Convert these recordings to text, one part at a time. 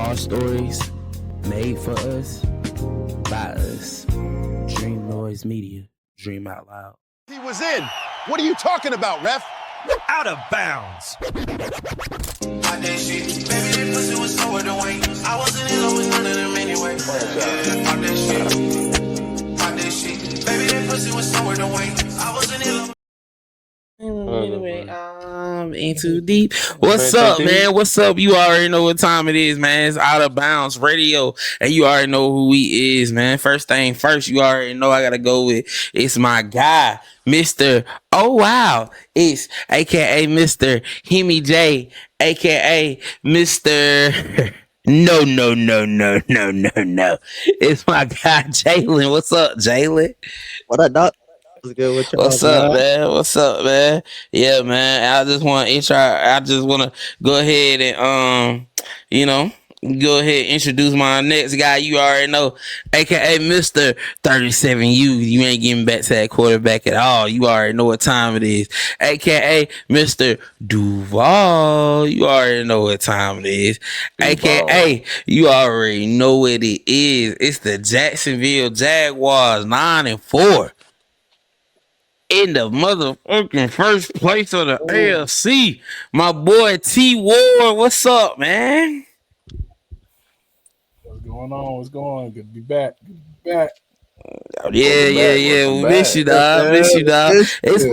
Our stories made for us, by us. Dream Noise Media. Dream out loud. He was in. What are you talking about, ref? Outta Bounds. I did shit. Baby, that pussy was so the way. I wasn't in love with none of them anyway. Yeah, I did shit. I did shit. Baby, that pussy was so the way. I wasn't in love. Anyway, I'm in too deep. What's up, man? What's up? You already know what time it is, man. It's Outta Bounds Radio, and you already know who he is, man. First thing first, you already know I gotta go with it's my guy, Mr. Oh Wow. It's aka Mr. Hemi J, aka Mr. No. It's my guy Jalen. What's up, Jalen? What up, Doc? Good with What's up, man? What's up, man? Yeah, man. I just want to go ahead and go ahead and introduce my next guy. You already know, aka Mr. 37U. You ain't getting back to that quarterback at all. You already know what time it is. Aka Mr. Duval. You already know what time it is. Aka you already know what it is. It's the Jacksonville Jaguars 9-4. In the motherfucking first place of the AFC. My boy T Ward, what's up, man? What's going on? Good to be back. Yeah. We miss you, dog. It's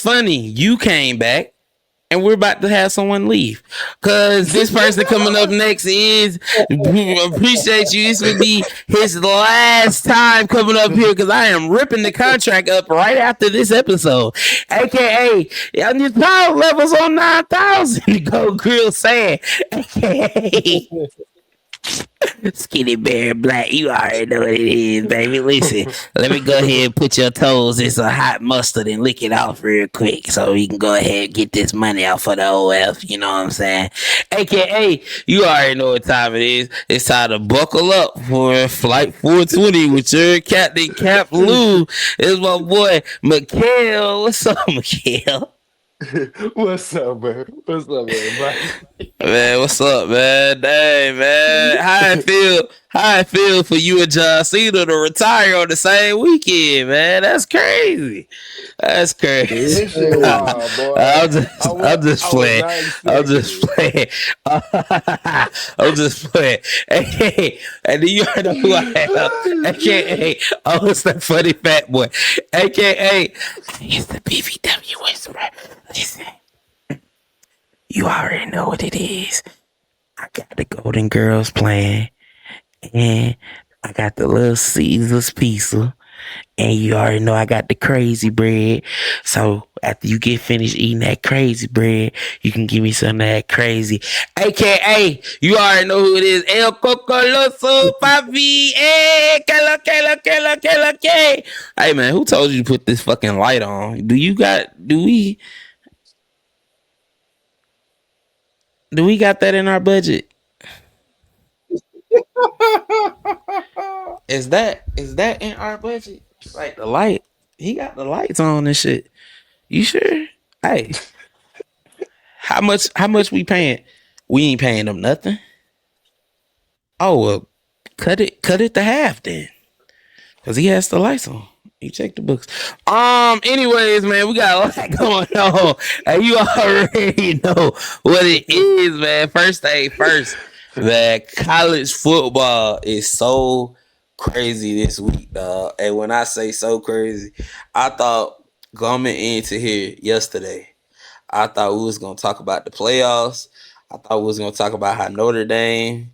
funny. You came back. And we're about to have someone leave. Because this person coming up next appreciate you. This would be his last time coming up here because I am ripping the contract up right after this episode. AKA, on your power levels on 9,000. Go Grill Sand. AKA, Skinny Bear Black. You already know what it is, baby. Listen, let me go ahead and put your toes in some hot mustard and lick it off real quick so we can go ahead and get this money out for the OF. You know what I'm saying? AKA, you already know what time it is. It's time to buckle up for Flight 420 with your Captain Cap Lou. It's my boy, Mikhail. What's up, Mikhail? What's up, man? Man, what's up, man? Dang, man. How I feel for you and John Cena to retire on the same weekend, man. That's crazy. I'm just playing. Hey, and then you know who I am. AKA, it's the funny fat boy. AKA, it's the BVW whisperer. Listen, you already know what it is. I got the Golden Girls playing, and I got the Little Caesars pizza, and you already know I got the crazy bread. So after you get finished eating that crazy bread, you can give me some of that crazy. AKA, you already know who it is. El Cocoloso Papi. Hey, Hey, man, who told you to put this fucking light on? Do we got that in our budget? Is that in our budget? Like the light? He got the lights on and shit. You sure? Hey. How much we paying? We ain't paying them nothing. Oh well, cut it to half then. Cause he has the lights on. You check the books. Anyways, man, we got a lot going on. And you already know what it is, man. First thing first, man, college football is so crazy this week, dog. And when I say so crazy, I thought coming into here yesterday, I thought we was gonna talk about the playoffs. I thought we was gonna talk about how Notre Dame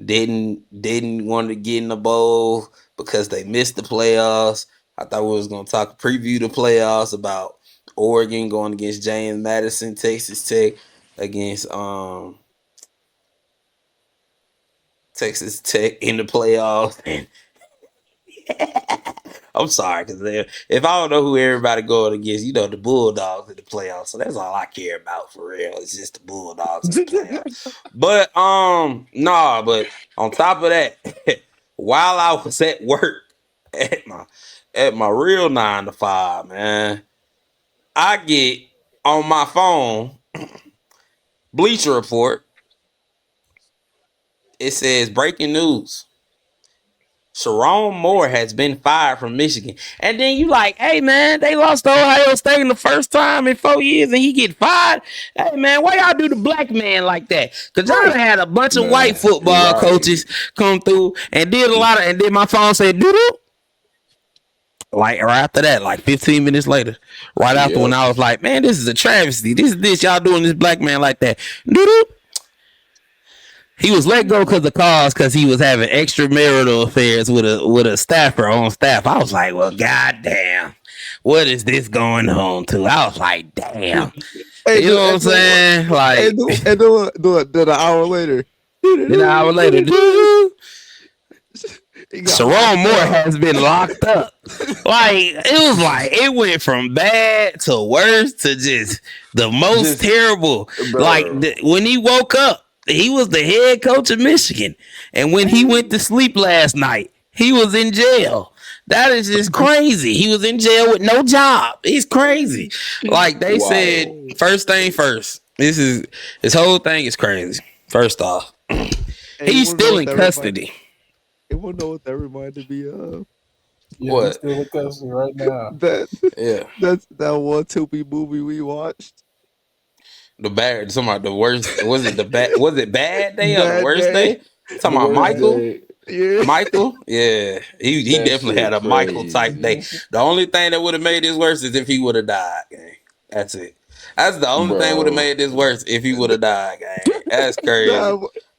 didn't want to get in the bowl because they missed the playoffs. I thought we was going to preview the playoffs about Oregon going against James Madison, Texas Tech against Texas Tech in the playoffs. And I'm sorry, because if I don't know who everybody going against, the Bulldogs in the playoffs. So that's all I care about for real. It's just the Bulldogs in the playoffs. But but on top of that, while I was at work at my real 9 to 5, man, I get on my phone Bleacher Report, it says breaking news. Sherrone Moore has been fired from Michigan. And then you like, hey, man, they lost to Ohio State in the first time in 4 years and he get fired. Hey, man, why y'all do the black man like that? Because y'all done had a bunch of white football coaches come through and did a lot of, and then my phone said, doo-doo. Like right after that, like 15 minutes later, right after when I was like, man, this is a travesty. This y'all doing this black man like that. Doo-doo. He was let go because he was having extramarital affairs with a staffer on staff. I was like, well, goddamn, what is this going on to? I was like, damn. Hey, you know what I'm saying? Like, and do it an hour later. Sherrone Moore has been locked up. Like, it was like it went from bad to worse to just the most terrible. Bro. Like when he woke up, he was the head coach of Michigan. And when he went to sleep last night, he was in jail. That is just crazy. He was in jail with no job. He's crazy. Like they said, first thing first. This whole thing is crazy. First off, he's still in custody. Everyone know what that reminded me of. Yeah, what? He's still in custody right now. That's that one Tubi movie we watched. The bad, talking about the worst. Was it the bad? Was it bad day or the worst day? Talking about Michael. Day. Yeah, Michael. Yeah, he definitely had a crazy Michael type day. The only thing that would have made this worse is if he would have died. Gang. That's it. That's the only thing would have made this worse if he would have died. Gang. That's crazy.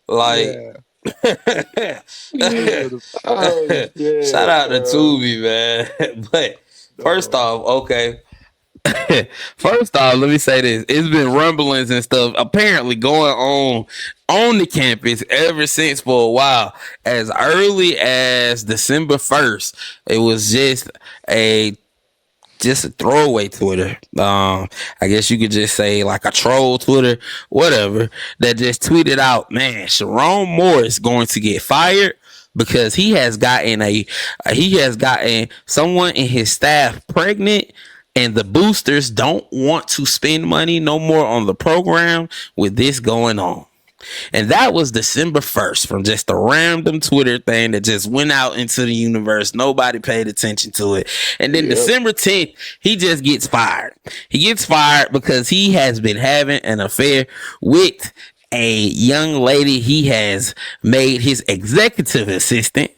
Like. Yeah. Shout out to Tubi, man. But first off, okay. First off, let me say this. It's been rumblings and stuff apparently going on the campus ever since for a while. As early as December 1st, it was just a throwaway Twitter. I guess you could just say like a troll Twitter, whatever, that just tweeted out, man, Sherrone Moore is going to get fired because he has gotten someone in his staff pregnant. And the boosters don't want to spend money no more on the program with this going on. And that was December 1st from just a random Twitter thing that just went out into the universe. Nobody paid attention to it. And then December 10th, he just gets fired. He gets fired because he has been having an affair with a young lady he has made his executive assistant.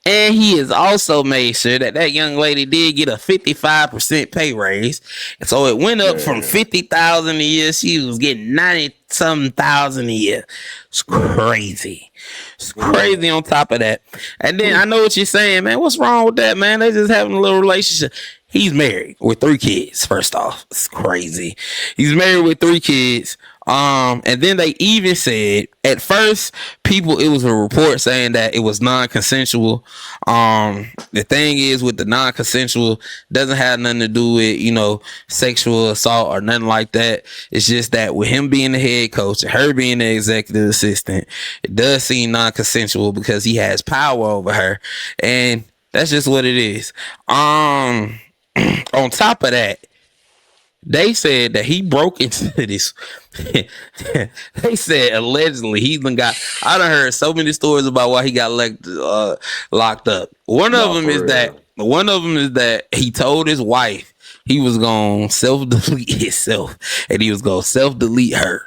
And he has also made sure that young lady did get a 55% pay raise. And so it went up from $50,000 a year. She was getting $90-something thousand a year. It's crazy. It's crazy on top of that. And then I know what you're saying, man. What's wrong with that, man? They just having a little relationship. He's married with 3 kids, first off. It's crazy. He's married with 3 kids. And then they even said at first it was a report saying that it was non-consensual. The thing is with the non-consensual doesn't have nothing to do with, sexual assault or nothing like that. It's just that with him being the head coach and her being the executive assistant, it does seem non-consensual because he has power over her. And that's just what it is. On top of that, they said that he broke into this. They said allegedly he even got. I done heard so many stories about why he got locked up. One of them is that he told his wife he was gonna self-delete himself and he was gonna self-delete her.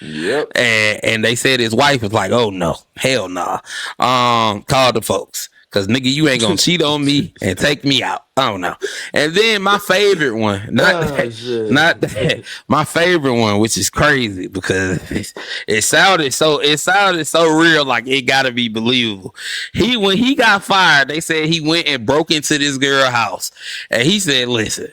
Yep. And they said his wife was like, "Oh no, hell nah." Called the folks. Cause nigga, you ain't gonna cheat on me and take me out. I don't know. And then my favorite one, my favorite one, which is crazy because it sounded so real, like it gotta be believable. When he got fired, they said he went and broke into this girl's house, and he said, "Listen,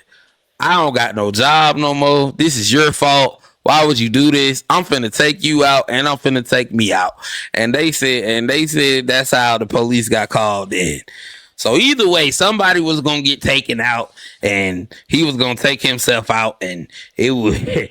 I don't got no job no more. This is your fault. Why would you do this? I'm finna take you out and I'm finna take me out." And they said that's how the police got called in. So either way, somebody was gonna get taken out and he was gonna take himself out and the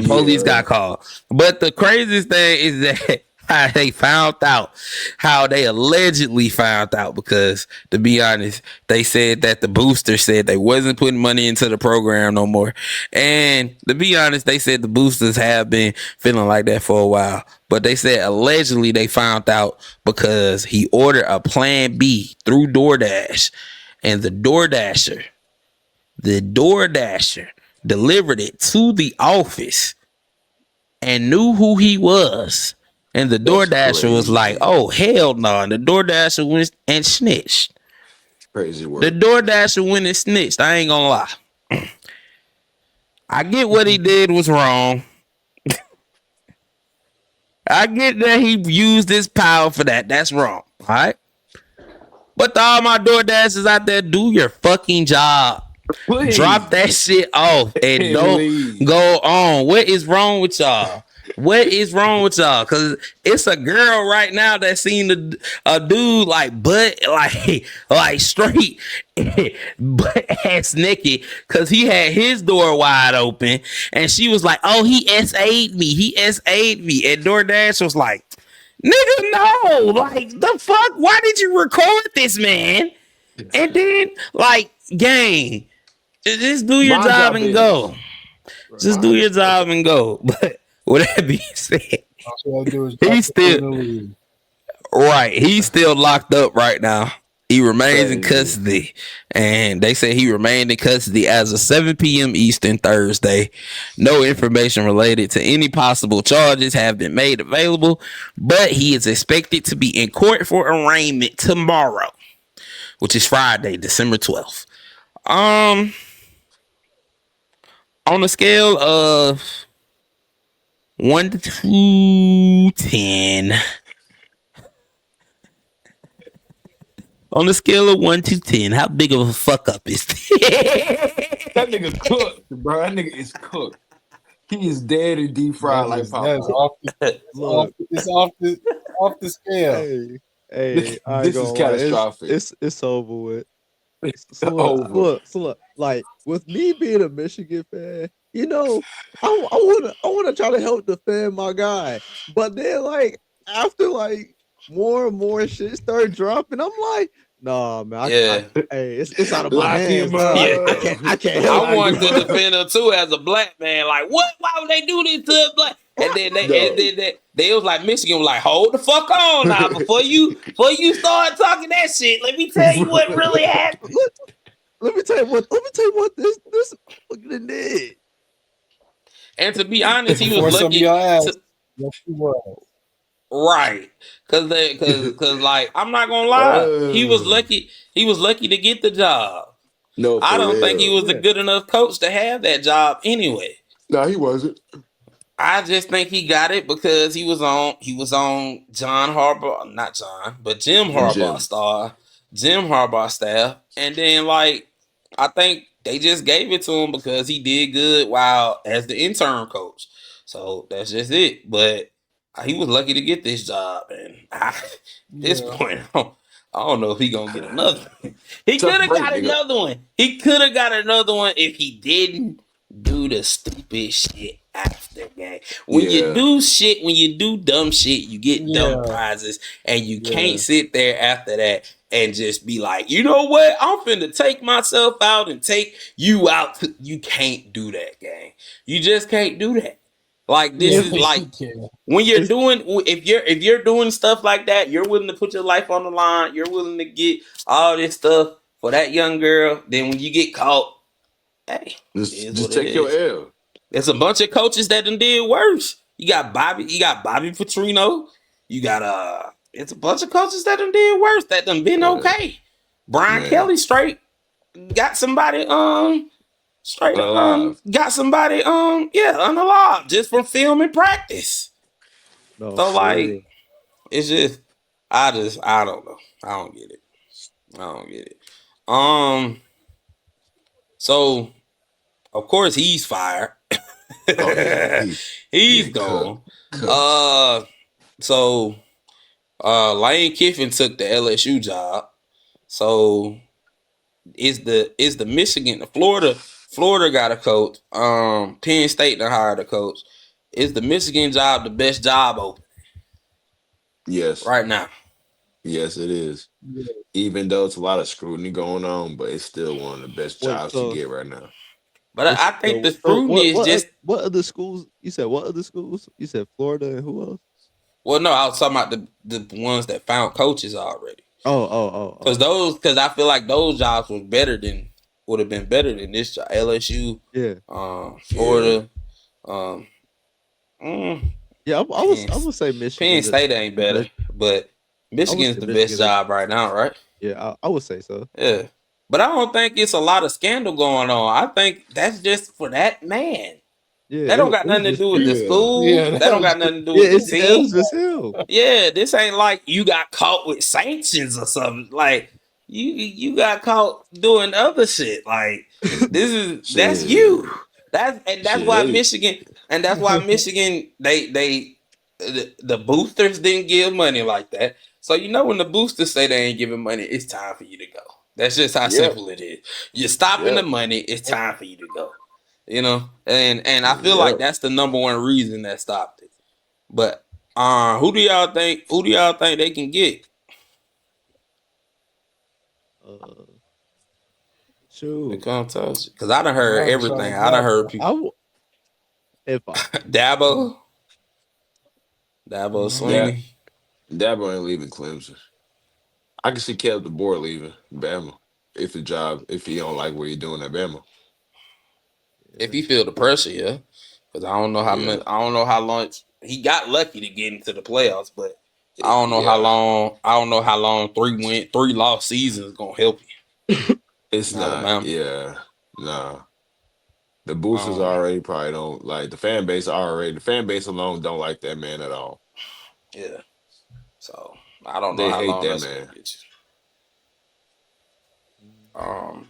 police got called. But the craziest thing is that how they found out, how they allegedly found out, because to be honest, they said that the booster said they wasn't putting money into the program no more. And to be honest, they said the boosters have been feeling like that for a while. But they said allegedly they found out because he ordered a Plan B through DoorDash, and the DoorDasher delivered it to the office and knew who he was. And the DoorDasher was like, oh, hell no. And the DoorDasher went and snitched. Crazy word. The DoorDasher went and snitched. I ain't gonna lie. I get what he did was wrong. I get that he used his power for that. That's wrong. All right. But to all my DoorDashers out there, do your fucking job. Please. Drop that shit off and don't go on. What is wrong with y'all? What is wrong with y'all? Cause it's a girl right now that seen a dude like butt like straight butt ass naked, cause he had his door wide open, and she was like, "Oh, he SA'd me. And DoorDash was like, "Nigga, no! Like the fuck? Why did you record this, man?" And then like, gang, just do your job and go. Just do your job and go. But with that being said, he's still locked up right now. He remains in custody, and they say he remained in custody as of 7 p.m. Eastern Thursday. No information related to any possible charges have been made available, but he is expected to be in court for arraignment tomorrow, which is Friday, December 12th. On a scale of 1 to 10. On a scale of 1 to 10, how big of a fuck up is this? That nigga cooked, bro. That nigga is cooked. He is dead and deep fried like Popeye. It's off the scale. Hey, this is catastrophic. It's over with. So look, like with me being a Michigan fan, you know, I wanna try to help defend my guy, but then like after like more and more shit started dropping, I'm like, nah, man. It's out of my hands. I can't help. I wanted to defend her too as a black man. Like, what? Why would they do this to a black? And then they was like, Michigan was like, hold the fuck on now before you start talking that shit. Let me tell you what really happened. Let me tell you what this fucking did. And to be honest, he was lucky. Right, cause like I'm not gonna lie, he was lucky. He was lucky to get the job. No, I don't think he was a good enough coach to have that job anyway. No, he wasn't. I just think he got it because he was on Jim Harbaugh staff, and then like I think they just gave it to him because he did good while as the intern coach. So that's just it. But he was lucky to get this job, and at this point, I don't know if he gonna get another one. He could have got another one. He could have got another one if he didn't do the stupid shit after game. When you do dumb shit, you get dumb prizes, and you can't sit there after that and just be like, you know what? I'm finna take myself out and take you out. You can't do that, gang. You just can't do that. Like this is like when you're doing if you're doing stuff like that, you're willing to put your life on the line. You're willing to get all this stuff for that young girl. Then when you get caught, hey, just take your L. There's a bunch of coaches that done did worse. You got Bobby Petrino. You got it's a bunch of coaches that done did worse. That done been okay. Brian Kelly straight got somebody unalive just from film and practice. No, so like it's just I don't know. I don't get it. So of course he's fired. He's gone. So Lane Kiffin took the LSU job. So is the Michigan, Florida got a coach. Penn State done hired a coach. Is the Michigan job the best job open? Yes. right now. Yes, it is. Yeah. Even though it's a lot of scrutiny going on, but it's still one of the best Wait, jobs to so get right now. But I think the so scrutiny is just what other schools? You said what other schools? You said Florida and who else? well, no, I was talking about the ones that found coaches already. Oh. Because I feel like those jobs would have been better than this job. LSU, Yeah. Florida, mm, Yeah, I would say Penn Michigan. State ain't better, but Michigan's say the best Michigan. job right now, right? Yeah, I would say so. Yeah. But I don't think it's a lot of scandal going on. I think that's just for that man. Yeah, That don't it got was nothing to just do with the Yeah. school. Yeah, that that don't was got nothing to do with the it team. was just him. Yeah, this ain't like you got caught with sanctions or something. Like you got caught doing other shit. Like that's Shit. you. That's Shit, why they- Michigan the boosters didn't give money like that. So when the boosters say they ain't giving money, it's time for you to go. That's just how simple it is. You're stopping the money, it's time for you to go. And I feel like that's the number one reason that stopped it. But who do y'all think they can get? Shoot. Because I done heard everything. I done heard people. Dabo Sweeney. Dabo ain't leaving Clemson. I can see Caleb DeBoer leaving Bama if he don't like what he's doing at Bama. If he feel the pressure, yeah. Because I don't know how much. I don't know how long he got lucky to get into the playoffs, but I don't know how long. I don't know how long 3 loss seasons gonna help you. It's not. Alabama. Yeah. Nah. The boosters already probably don't like the fan base alone don't like that man at all. Yeah. So I don't know They how hate long that that's man. gonna get you.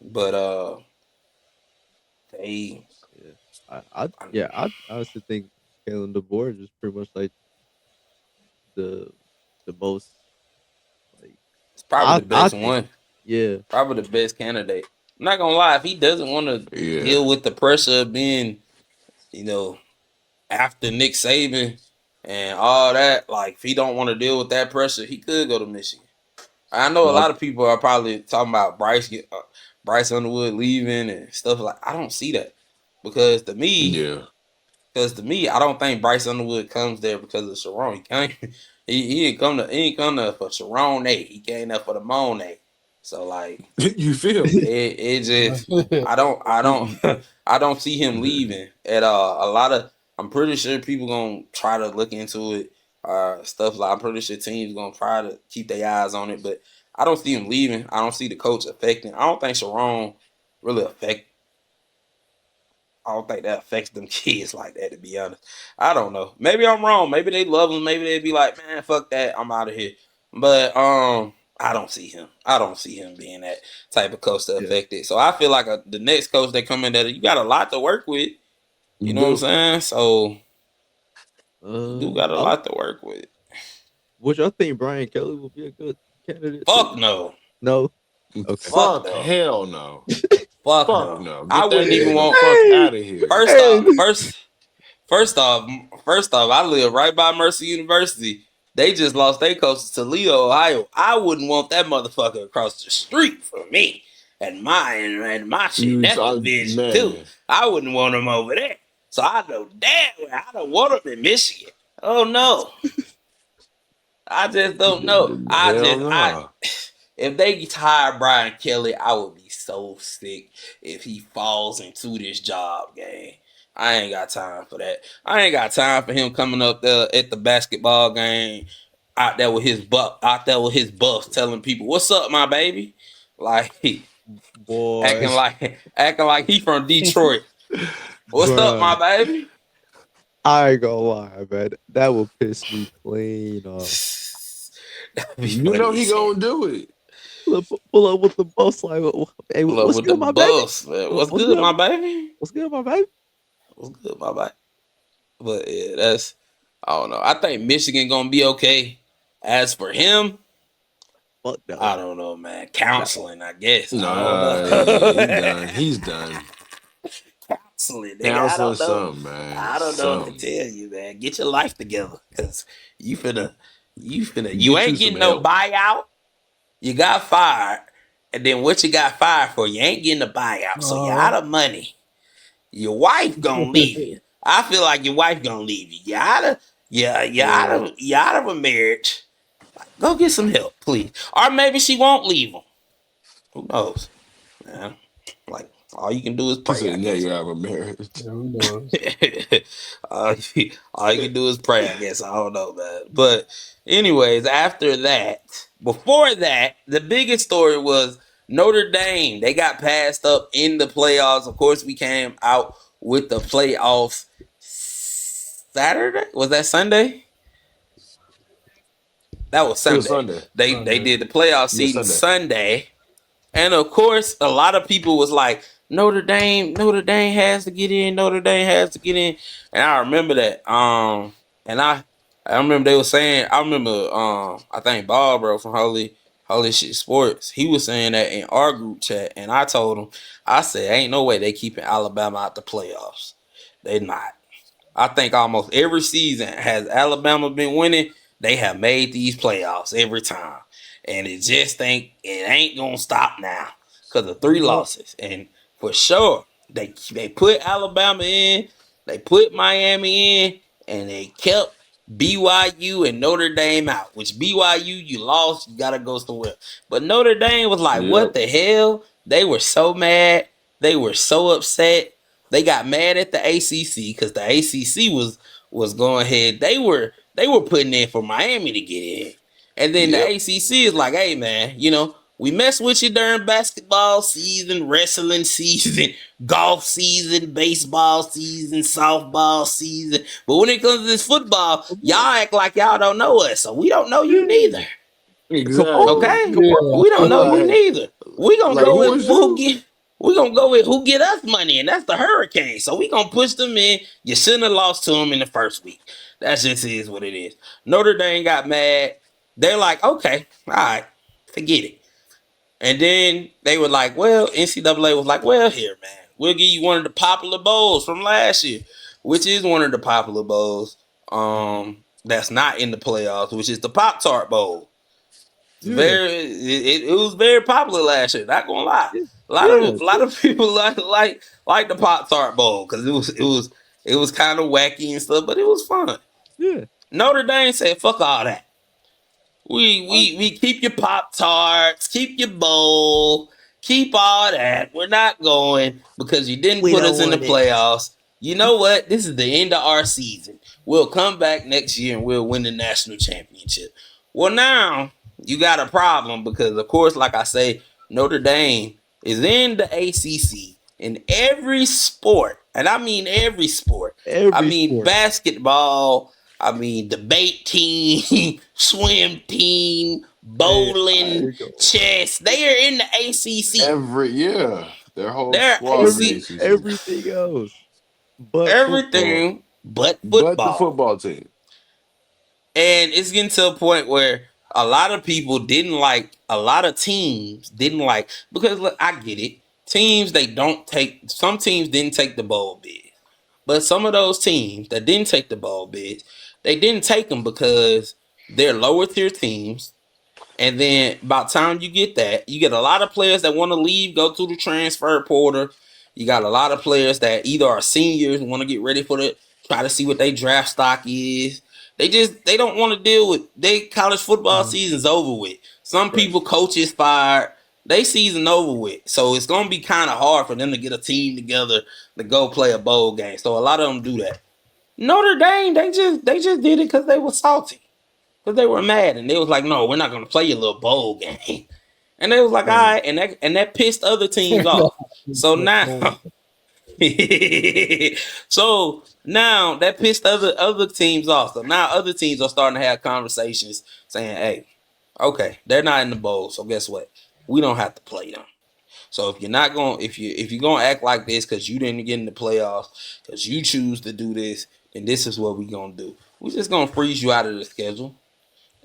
But they. I honestly think Kalen DeBoer is pretty much like the most like It's probably the best one. Yeah. Probably the best candidate. I'm not gonna lie, if he doesn't want to deal with the pressure of being, after Nick Saban and all that, like if he don't want to deal with that pressure, he could go to Michigan. I know a lot of people are probably talking about Bryce Underwood leaving and stuff like. I don't see that because to me, I don't think Bryce Underwood comes there because of Sherrone. He came, he ain't come there for Sherrone. He came there for the Monet. So like, you feel it just I don't see him leaving at all. I'm pretty sure people gonna try to look into it. Stuff like I'm pretty sure teams gonna try to keep their eyes on it, but I don't see him leaving. I don't see the coach affecting. I don't think Sherrone really I don't think that affects them kids like that, to be honest. I don't know. Maybe I'm wrong. Maybe they love him. Maybe they'd be like, man, fuck that. I'm out of here. But I don't see him. I don't see him being that type of coach to affect it. So I feel like the next coach that come in there, you got a lot to work with. You know what I'm saying? So you do got a lot to work with. Which I think Brian Kelly will be a good candidate. Fuck no. No. Okay. Fuck hell no. Fuck no. I wouldn't even want out of here. First off, I live right by Mercer University. They just lost their coach to Toledo, Ohio. I wouldn't want that motherfucker across the street from me and my shit. That's division too. I wouldn't want him over there. So I know damn well I don't want him in Michigan. Oh no. I just don't know. If they hire Brian Kelly, I would be so sick if he falls into this job game. I ain't got time for that. I ain't got time for him coming up there at the basketball game out there with his buffs telling people, "What's up, my baby?" Like boy, acting like he from Detroit. What's up, my baby? I ain't gonna lie, man. That will piss me clean off. You know he gonna do it. Pull up with the bus, like, hey, what's good, my baby? What's good, my baby? What's good, my baby? What's good, my baby? But yeah, I don't know. I think Michigan gonna be okay. As for him, fuck no. I don't know, man. Counseling, I guess. He's done. Counseling, nigga. I don't know. Man. I don't know what to tell you, man. Get your life together, cause you finna You ain't you some getting no help. buyout. You got fired. And then what you got fired for? You ain't getting a buyout. So you're out of money. Your wife gonna leave you. I feel like your wife gonna leave you. You're out of a marriage. Go get some help, please. Or maybe she won't leave him. Who knows? Yeah. Like all you can do is He pray, I said, "Yeah, guess. you have a marriage." Who knows? all you can do is pray, I guess. I don't know, man. But anyways, after that, before that, the biggest story was Notre Dame. They got passed up in the playoffs. Of course, we came out with the playoffs Saturday. Was that Sunday? That was It was Sunday. Sunday. They did the playoff Yeah, seeding Sunday. Sunday. And of course, a lot of people was like, Notre Dame has to get in. Notre Dame has to get in. And I remember that. And I remember they were saying, I think Bob, bro, from Holy Shit Sports, he was saying that in our group chat. And I told him, I said, ain't no way they keeping Alabama out the playoffs. They not. I think almost every season has Alabama been winning, they have made these playoffs every time. And it ain't gonna stop now because of 3 losses. And for sure, they put Alabama in, they put Miami in, and they kept BYU and Notre Dame out. Which BYU, you lost, you gotta go somewhere. But Notre Dame was like, what Yep. the hell? They were so mad. They were so upset. They got mad at the ACC because the ACC was going ahead. They were putting in for Miami to get in. And then the Yep. ACC is like, hey, man, we mess with you during basketball season, wrestling season, golf season, baseball season, softball season. But when it comes to this football, y'all act like y'all don't know us. So we don't know you neither. Exactly. Okay? Yeah. We don't know you Like- neither. We gonna like, go who with is who you? get. We gonna go with who get us money, and that's the Hurricane. So we gonna push them in. You shouldn't have lost to them in the first week. That just is what it is. Notre Dame got mad. They're like, okay, all right, forget it. And then they were like, well, NCAA was like, well, here, man, we'll give you one of the popular bowls from last year, which is one of the popular bowls. That's not in the playoffs, which is the Pop-Tart Bowl. It was very popular last year. Not gonna lie, a lot of people like the Pop-Tart Bowl because it was kind of wacky and stuff, but it was fun. Yeah. Notre Dame said, "Fuck all that. We keep your Pop-Tarts, keep your bowl, keep all that. We're not going because you didn't put us in the playoffs. You know what? This is the end of our season. We'll come back next year and we'll win the national championship." Well, now you got a problem because, of course, like I say, Notre Dame is in the ACC in every sport, and I mean every sport. Basketball. I mean, debate team, swim team, bowling, chess. They are in the ACC. Their whole They're squad in the ACC. Everything else, but everything but football. But the football team. And it's getting to a point where a lot of people didn't like, a lot of teams didn't like, because look, I get it. Some teams didn't take the bowl bid. But some of those teams that didn't take the bowl bids, they didn't take them because they're lower tier teams. And then by the time you get that, you get a lot of players that want to leave, go through the transfer portal. You got a lot of players that either are seniors and want to get ready for try to see what their draft stock is. They don't want to deal with college football season's over with. Some people, coaches fired. They season over with. So it's going to be kind of hard for them to get a team together to go play a bowl game. So a lot of them do that. Notre Dame, they just did it because they were salty. Because they were mad. And they was like, no, we're not going to play your little bowl game. And they was like, all right. And that pissed other teams off. So now... So now that pissed other teams off. So now other teams are starting to have conversations saying, hey, okay, they're not in the bowl. So guess what? We don't have to play them. So if you're gonna act like this because you didn't get in the playoffs, because you choose to do this, then this is what we're gonna do. We're just gonna freeze you out of the schedule.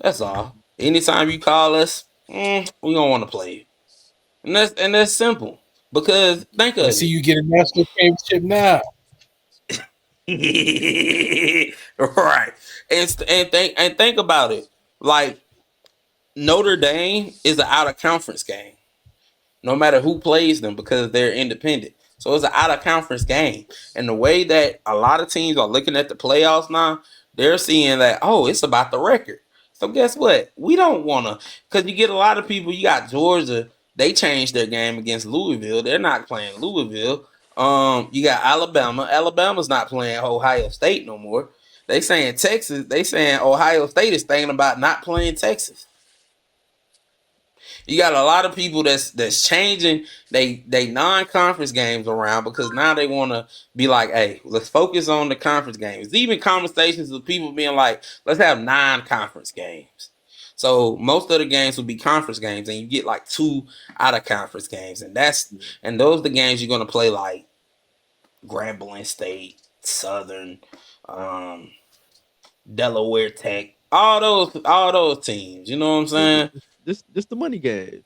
That's all. Anytime you call us, we don't want to play you. And that's simple. Because think of it. See, you get a national championship now. Right. And think about it. like Notre Dame is an out of conference game, no matter who plays them because they're independent. So it's an out of conference game. And the way that a lot of teams are looking at the playoffs now, they're seeing that, oh, it's about the record. So guess what? We don't want to, because you get a lot of people, you got Georgia, they changed their game against Louisville. They're not playing Louisville. You got Alabama. Alabama's not playing Ohio State no more. They saying Texas, they saying Ohio State is thinking about not playing Texas. You got a lot of people that's changing they non-conference games around because now they want to be like, hey, let's focus on the conference games. Even conversations with people being like, let's have non-conference games. So most of the games will be conference games, and you get like 2 out of conference games, and those are the games you're gonna play like Grambling State, Southern, Delaware Tech, all those teams. You know what I'm saying? Just the money games.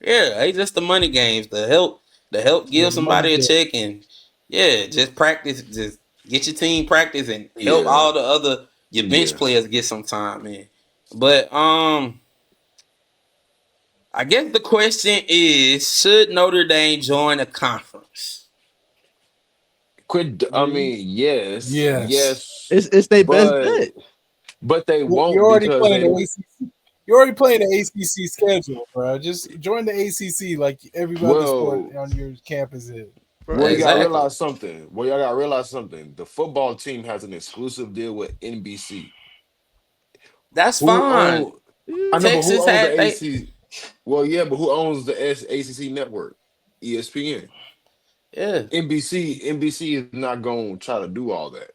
Yeah, they just the money games to help give somebody a check and just practice, just get your team practice and help all the other your bench players get some time in. But I guess the question is, should Notre Dame join a conference? I mean, yes. It's their best bet. But they won't. You're already because playing the ACC. You're already playing the ACC schedule, bro. Just join the ACC like every other sport on your campus is. Well, you gotta realize something. Y'all gotta realize something. The football team has an exclusive deal with NBC. That's fine. I know, Texas but who owns the ACC? Well, yeah, but who owns the ACC network? ESPN. Yeah. NBC is not going to try to do all that.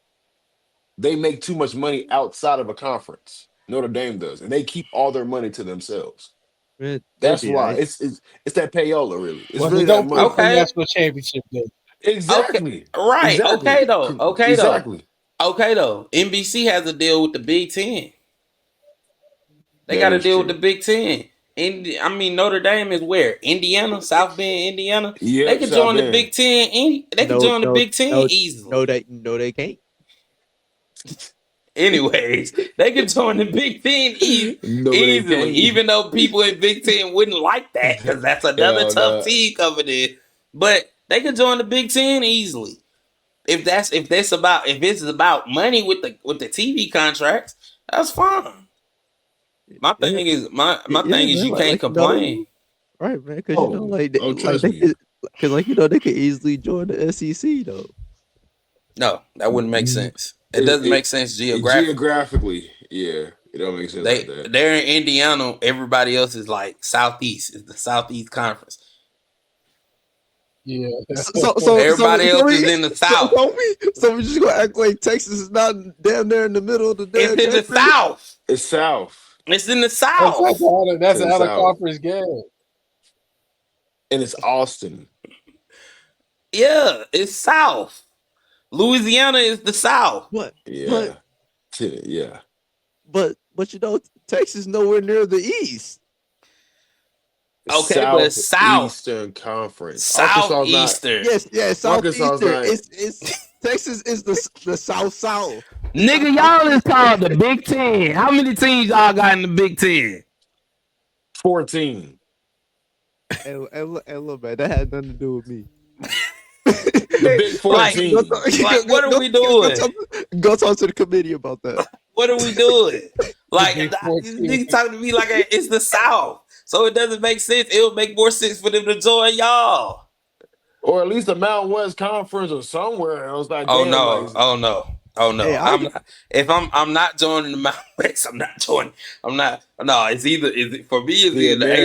They make too much money outside of a conference. Notre Dame does, and they keep all their money to themselves. That's why it's that payola, really. It's really don't that money. put the national championship there. Exactly. Okay. Right. Exactly. Okay though. Okay exactly. though. Okay though. NBC has a deal with the Big Ten. They got a deal with the Big Ten. Notre Dame is where? Indiana, South Bend, Indiana. Yeah, they can join the Big Ten. They can join the Big Ten easily. No, they can't. Anyways, they can join the Big Ten easily, even though people in Big Ten wouldn't like that because that's another tough team coming in. But they can join the Big Ten easily. If it's about money with the TV contracts, that's fine. My thing is you can't complain, right, man? Because they could easily join the SEC though. No, that wouldn't make sense. It doesn't make sense geographically. Yeah, it don't make sense like that. They're in Indiana. Everybody else is like Southeast. It's the Southeast Conference. Yeah. So everybody else is in the South. So we just gonna act like Texas is not damn there in the middle of the damn. It's in the South. It's South. It's in the South. That's an out-of-conference game. And it's Austin. Yeah, it's South. Louisiana is the South. What? Yeah. But Texas nowhere near the East. Okay, but Southeastern Conference. Southeastern. Yes, Southeastern. It's Texas is the South. Nigga, y'all is called the Big Ten. How many teams y'all got in the Big Ten? 14. Hey, look, man, that had nothing to do with me. The Big 14. What are we doing? Go talk to the committee about that. What are we doing? Like, niggas talking to me like it's the South. So it doesn't make sense. It would make more sense for them to join y'all. Or at least the Mountain West Conference or somewhere else. Like, oh no. Hey, I'm not joining the Mountain West. I'm not joining. No, it's either the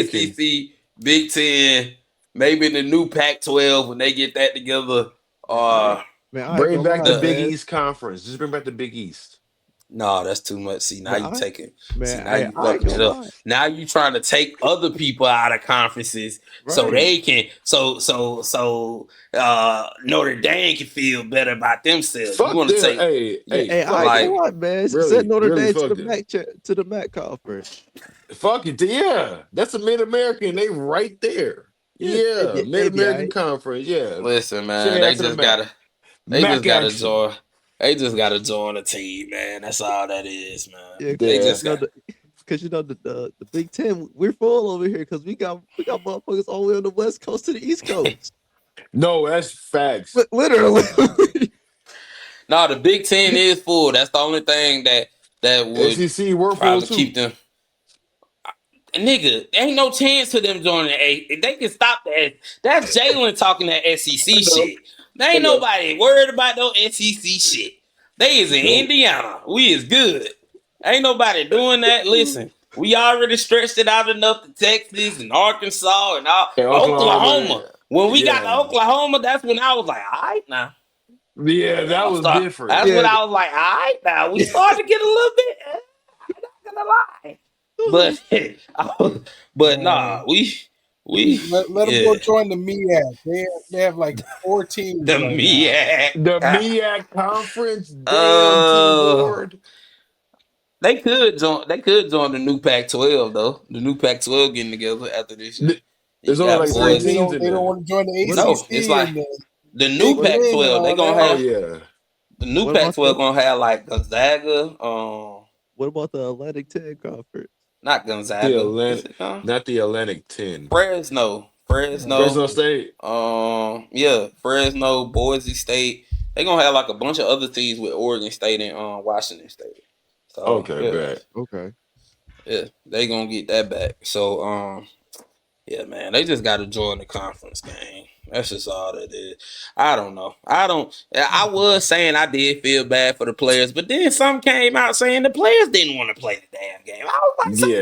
ACC, Big Ten, maybe the new Pac-12 when they get that together. Bring back the Big East Conference. Just bring back the Big East. No, that's too much. See, now you taking. Now you fucking it up. Now you trying to take other people out of conferences so they can. So Notre Dame can feel better about themselves. Fuck you want to take? Hey, I ain't gonna lie, man. Send Notre Dame to the MAC conference. Fuck it, yeah. That's a Mid-American. They right there. Yeah, Mid-American Conference. Yeah. Listen, man, they just gotta join. They just gotta join a team, man. That's all that is, man. Yeah, they just got. because the Big Ten, we're full over here because we got motherfuckers all the way on the West Coast to the East Coast. No, that's facts. Literally. No, the Big Ten is full. That's the only thing that would SEC we're full probably too. keep them. Nigga, ain't no chance to them joining the they can stop that. That's Jalen talking that SEC shit. There ain't nobody worried about no SEC shit. They is in Indiana. We is good. Ain't nobody doing that. Listen, we already stretched it out enough to Texas and Arkansas and all Oklahoma. When we got to Oklahoma, that's when I was like, all right now. Yeah, that was different. That's when I was like, all right now. We started to get a little bit. I'm not gonna lie. But nah, we let them go join the MEAC. They have like 4 teams. The MEAC. The MEAC conference. Damn, Lord. They could join the new Pac-12 though. The new Pac-12 getting together after this year. There's only like 3 teams. They don't want to join the ACC. No, it's like the new Pac-12. They gonna have the new Pac-12 gonna have like Gonzaga. What about the Atlantic 10 conference? Not Gonzaga. Not the Atlantic 10. Fresno State. Fresno, Boise State. They gonna have like a bunch of other teams with Oregon State and Washington State. So, okay. Yeah, they gonna get that back. So yeah, man, they just gotta join the conference game. That's just all that is. I don't know. I was saying I did feel bad for the players, but then some came out saying the players didn't want to play the damn game. I was like,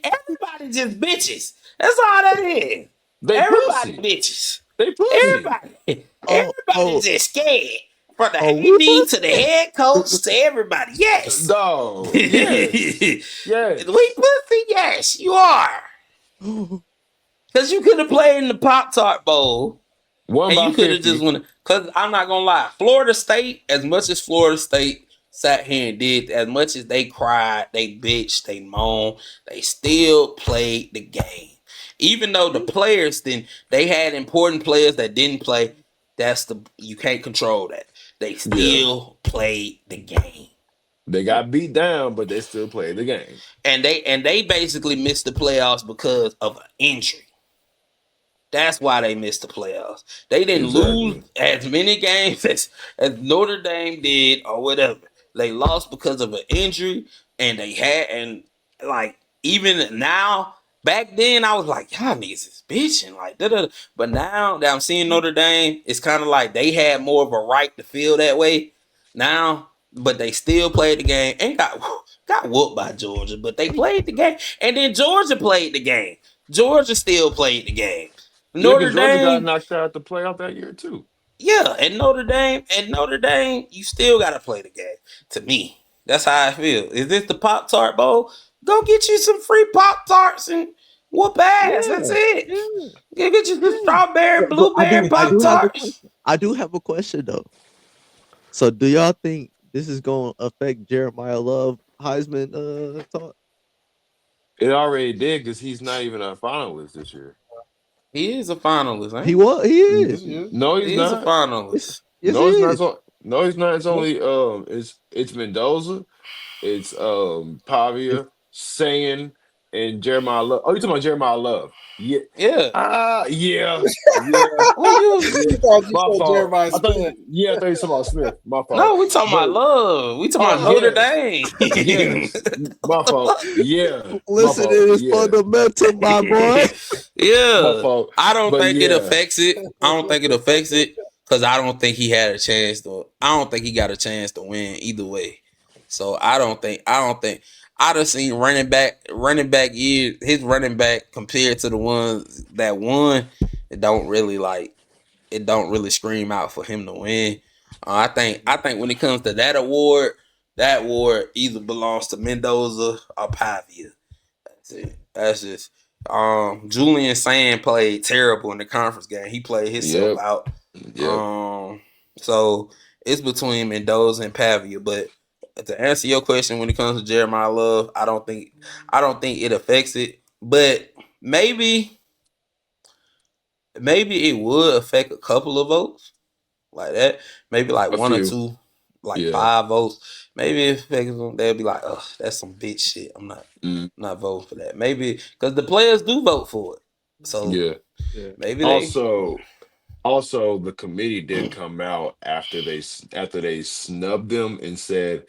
everybody just bitches. That's all that is. Everybody bitches. They pussy. Everybody just scared. From the AD to the head coach to everybody. Yes. No. Yes. Yes. We pussy? Yes, you are. Because you could have played in the Pop-Tart Bowl. And you could have just won. Because I'm not going to lie. Florida State, as much as Florida State sat here and did, as much as they cried, they bitched, they moaned, they still played the game. Even though the players they had important players that didn't play, you can't control that. They still played the game. They got beat down, but they still played the game. And they basically missed the playoffs because of an injury. That's why they missed the playoffs. They didn't lose as many games as Notre Dame did or whatever. They lost because of an injury, and even now, back then I was like, y'all niggas is bitching, like da-da-da. But now that I'm seeing Notre Dame, it's kind of like they had more of a right to feel that way now, but they still played the game and got whooped by Georgia, but they played the game, and then Georgia played the game. Georgia still played the game. Notre Dame got knocked out the playoff that year too. Yeah, and Notre Dame, you still gotta play the game. To me, that's how I feel. Is this the Pop-Tart Bowl? Go get you some free Pop-Tarts and whoop ass. That's it. Yeah. Get you some strawberry, blueberry Pop-Tarts. I do have a question though. So, do y'all think this is going to affect Jeremiah Love Heisman talk? It already did because he's not even a finalist this year. He is a finalist. Ain't he was. He is. No, he's not. He's a finalist. Yes, no, he it's not. No, he's not. It's only it's Mendoza, it's Pavia, Sayin, and Jeremiah Love. Oh, you talking about Jeremiah Love? Yeah. Yeah. Yeah. Well, you said Jeremiah I thought you talking about Smith. My fault. No, we talking about Love. We talking about Notre Dame. Yes. My fault. Yeah. Listen, it is fundamental, my boy. Yeah. My fault. I don't think it affects it. I don't think it affects it because I don't think he had a chance to. I don't think he got a chance to win either way. So I don't think. I done seen running back years. His running back compared to the ones that won, it don't really scream out for him to win. I think when it comes to that award either belongs to Mendoza or Pavia. That's it. That's just Julian Sand played terrible in the conference game. He played himself out. Yep. So it's between Mendoza and Pavia. But to answer your question, when it comes to Jeremiah Love, I don't think it affects it. But maybe it would affect a couple of votes like that. Maybe like one or two, like 5 votes. Maybe if they'll be like, "Oh, that's some bitch shit. I'm not voting for that." Maybe because the players do vote for it. So maybe also the committee did come out after they snubbed them and said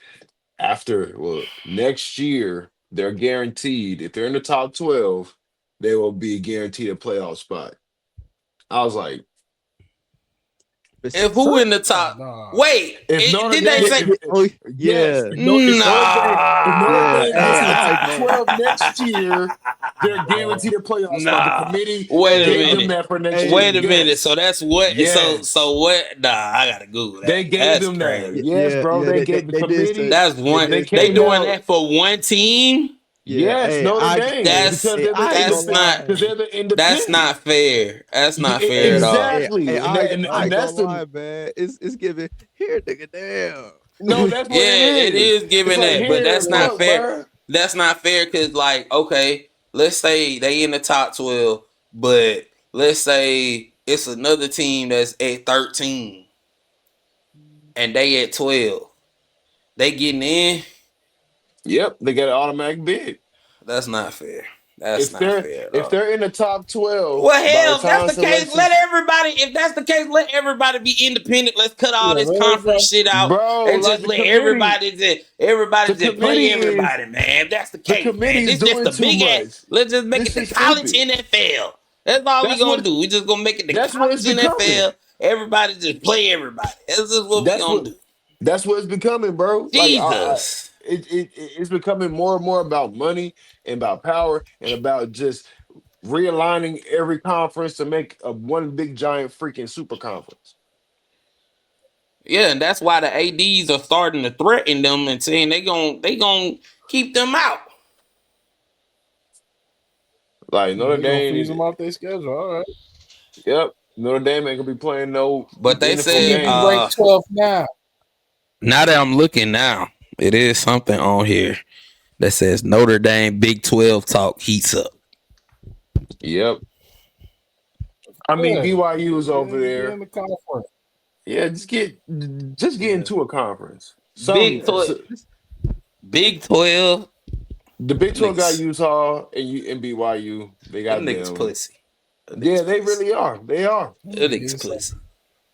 next year they're guaranteed, if they're in the top 12, they will be guaranteed a playoff spot. I was like, if who in the top? Wait, if Notre did Dame, they say? Yes, if Notre Dame gets in the top 12 next year, they're guaranteed a playoff spot. The committee gave them that for next year. Wait a minute. So that's what? So what? Nah, I gotta Google that. They gave them that. Yes, bro. They gave the committee. That's one. They doing that for one team. Yes, Notre Dame. That's not. Because they're the independent. That's not fair. That's not fair at all. Exactly. And that's the lie, man. It's giving here, nigga. Damn. No, that's what it is giving that, but that's not fair. Bro. That's not fair because, like, okay, let's say they in the top 12, but let's say it's another team that's at 13 and they at 12. They getting in. Yep, they got an automatic bid. That's not fair. That's not fair. If they're in the top 12, well, hell, if that's the case, let everybody. If that's the case, let everybody be independent. Let's cut all this conference shit out, bro, and just let everybody just play everybody, man. If that's the case, man. It's just the big ass. Let's just make it the college NFL. That's all we gonna do. We just gonna make it the college NFL. Everybody just play everybody. That's just what we gonna do. That's what it's becoming, bro. Jesus. It's becoming more and more about money and about power and about just realigning every conference to make one big giant freaking super conference. Yeah, and that's why the ADs are starting to threaten them and saying they gon' keep them out. Like Notre Dame freeze them off their schedule. All right. Yep, Notre Dame ain't gonna be playing no. But they said rank 12 now. Now that I'm looking now, it is something on here that says Notre Dame Big 12 talk heats up. Yep. I mean, BYU is over there. In the conference. Yeah, just get into a conference. Big 12. Big 12. The Big 12 got Utah and BYU. They got them. Niggas pussy. Yeah, they really are. They are. Them niggas pussy.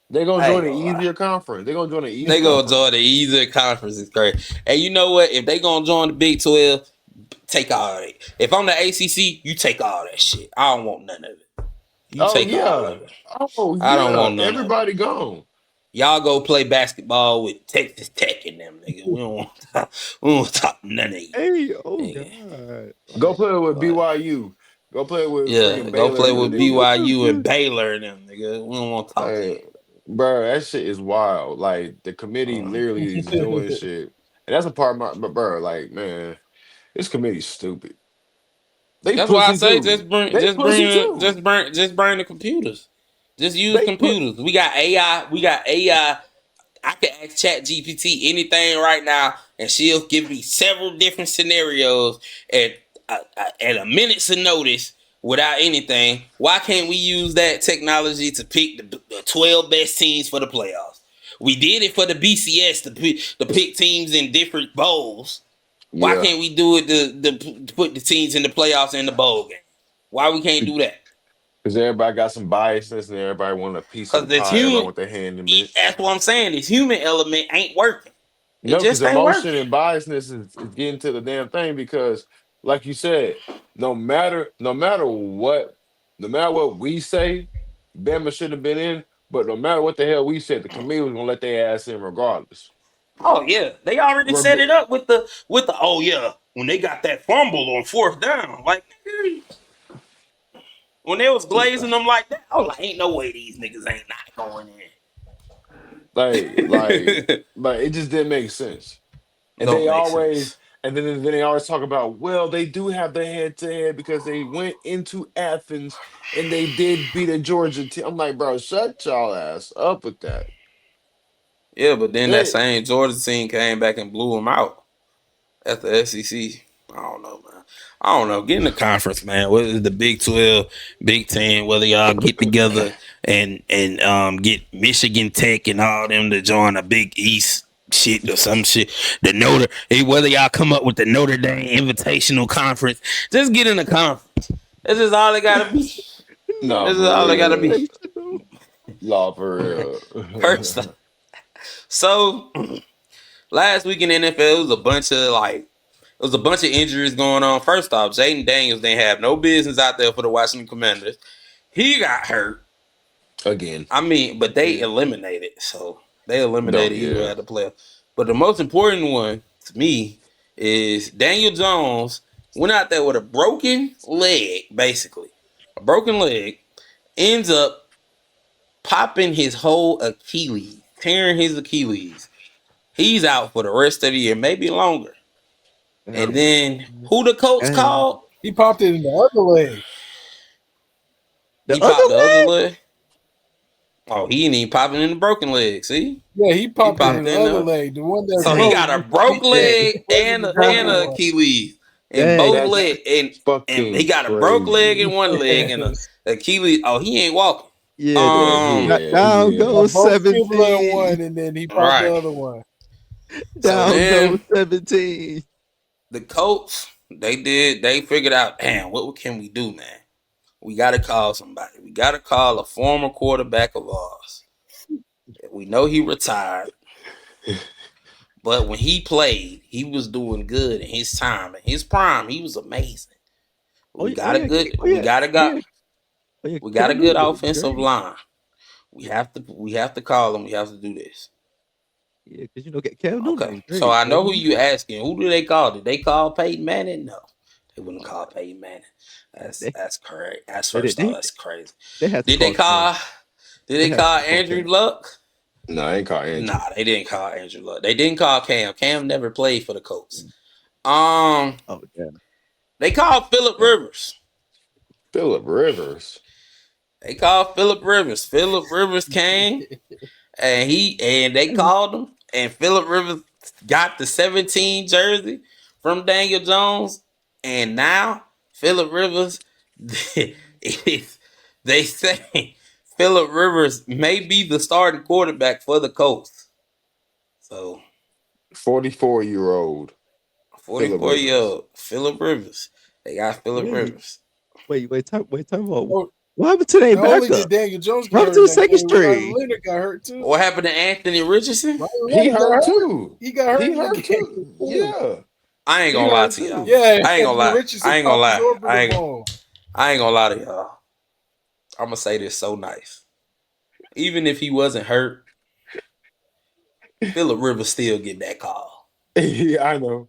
They're gonna join an easier conference. They're gonna join an easier. They gonna join the easier conference. It's crazy. And you know what? If they gonna join the Big 12, take all that. If I'm the ACC, you take all that shit. I don't want none of it. You take all of it. Oh, I don't want none. Everybody gone. Y'all go play basketball with Texas Tech and them niggas. We don't want to talk none of you. Hey, God. Go play with BYU. Go play with BYU and Baylor and them nigga. We don't want to talk to you. Bro, that shit is wild. Like the committee literally is doing shit, and that's a part of my. But bro, like man, this committee's stupid. That's why I say just burn the computers. Just use computers. We got AI. I can ask ChatGPT anything right now, and she'll give me several different scenarios at a minute's notice. Without anything, why can't we use that technology to pick the 12 best teams for the playoffs? We did it for the BCS to pick teams in different bowls. Why can't we do it to put the teams in the playoffs in the bowl game? Why we can't do that? Because everybody got some biases and everybody want a piece of the pie with their hand in it. That's what I'm saying. This human element ain't working. No, because emotion and biasness is getting to the damn thing because like you said, no matter what we say, Bama should have been in. But no matter what the hell we said, the committee was gonna let their ass in regardless. Oh yeah, they already set it up with the oh yeah when they got that fumble on 4th down, like when they was glazing them like that, I was like, ain't no way these niggas ain't not going in. Like it just didn't make sense. And then they always talk about, well, they do have the head-to-head because they went into Athens and they did beat a Georgia team. I'm like, bro, shut y'all ass up with that. Yeah, but then that same Georgia team came back and blew them out at the SEC. I don't know, man. I don't know. Get in the conference, man. Whether it's the Big 12, Big 10, whether y'all get together and get Michigan Tech and all them to join a Big East. shit or some shit. Whether y'all come up with the Notre Dame Invitational Conference, just get in the conference. That's just all it gotta be. No, That's all it gotta be. Law for real. First, so last week in the NFL, it was a bunch of injuries going on. First off, Jaden Daniels didn't have no business out there for the Washington Commanders. He got hurt again. I mean, but they eliminated, so they eliminated either at the playoff. But the most important one to me is Daniel Jones went out there with a broken leg, basically. A broken leg, ends up popping his whole Achilles, tearing his Achilles. He's out for the rest of the year, maybe longer. And then who the Colts called? He popped it in the other leg. He popped the other leg? Oh, he ain't even popping in the broken leg, see? Yeah, he popped it in the other leg. The one that so he got a broke leg and a Achilles. And both legs. And he got a broke leg in one leg and a Achilles. Oh, he ain't walking. Down goes 17. One, and then he popped the other one. Down goes 17. The Colts, they figured out, damn, what can we do, man? We got to call somebody. We got to call a former quarterback of ours. We know he retired. But when he played, he was doing good in his time. In his prime, he was amazing. We got a good offensive line. We have to call him. We have to do this. Yeah, because Cam Newton. Okay, so I know who you asking. Who do they call? Did they call Peyton Manning? No, they wouldn't call Peyton Manning. That's crazy. That's crazy. Did they call Andrew Luck? No, they ain't call Andrew. Nah, they didn't call Andrew Luck. They didn't call Cam. Cam never played for the Colts. They called Phillip Rivers. Phillip Rivers. They called Phillip Rivers. Phillip Rivers came and they called him. And Phillip Rivers got the 17 jersey from Daniel Jones. And now Phillip Rivers, they say Phillip Rivers may be the starting quarterback for the Colts. So 44-year-old. 44-year-old Phillip Rivers. They got Phillip Rivers. Wait, time about what happened to their backup? Daniel Jones what happened to the second string? Leonard got hurt too. What happened to Anthony Richardson? He hurt too. He got hurt. He hurt too. Yeah. I ain't gonna lie to y'all. Yeah, I ain't gonna lie. I ain't gonna lie. I ain't gonna lie to y'all. I'm gonna say this so nice. Even if he wasn't hurt, Phillip Rivers still get that call. Yeah, I know.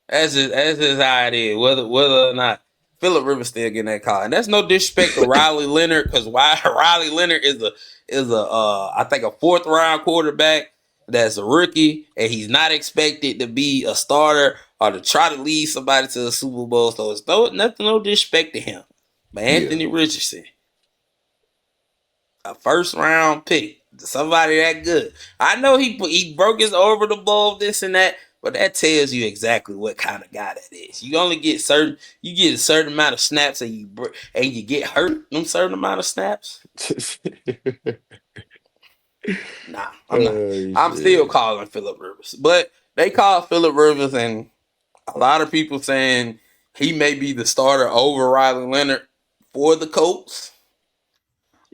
That's just how it is. Whether or not Phillip Rivers still getting that call, and that's no disrespect to Riley Leonard, because Riley Leonard is I think a 4th round quarterback that's a rookie, and he's not expected to be a starter or to try to lead somebody to the Super Bowl. So it's no disrespect to him. But Anthony Richardson, a 1st round pick, somebody that good. I know he broke his orbital ball, this and that. But that tells you exactly what kind of guy that is. You only get a certain amount of snaps, and you get hurt them certain amount of snaps. Nah, I'm not. I'm still calling Phillip Rivers, but they call Phillip Rivers, and a lot of people saying he may be the starter over Riley Leonard for the Colts.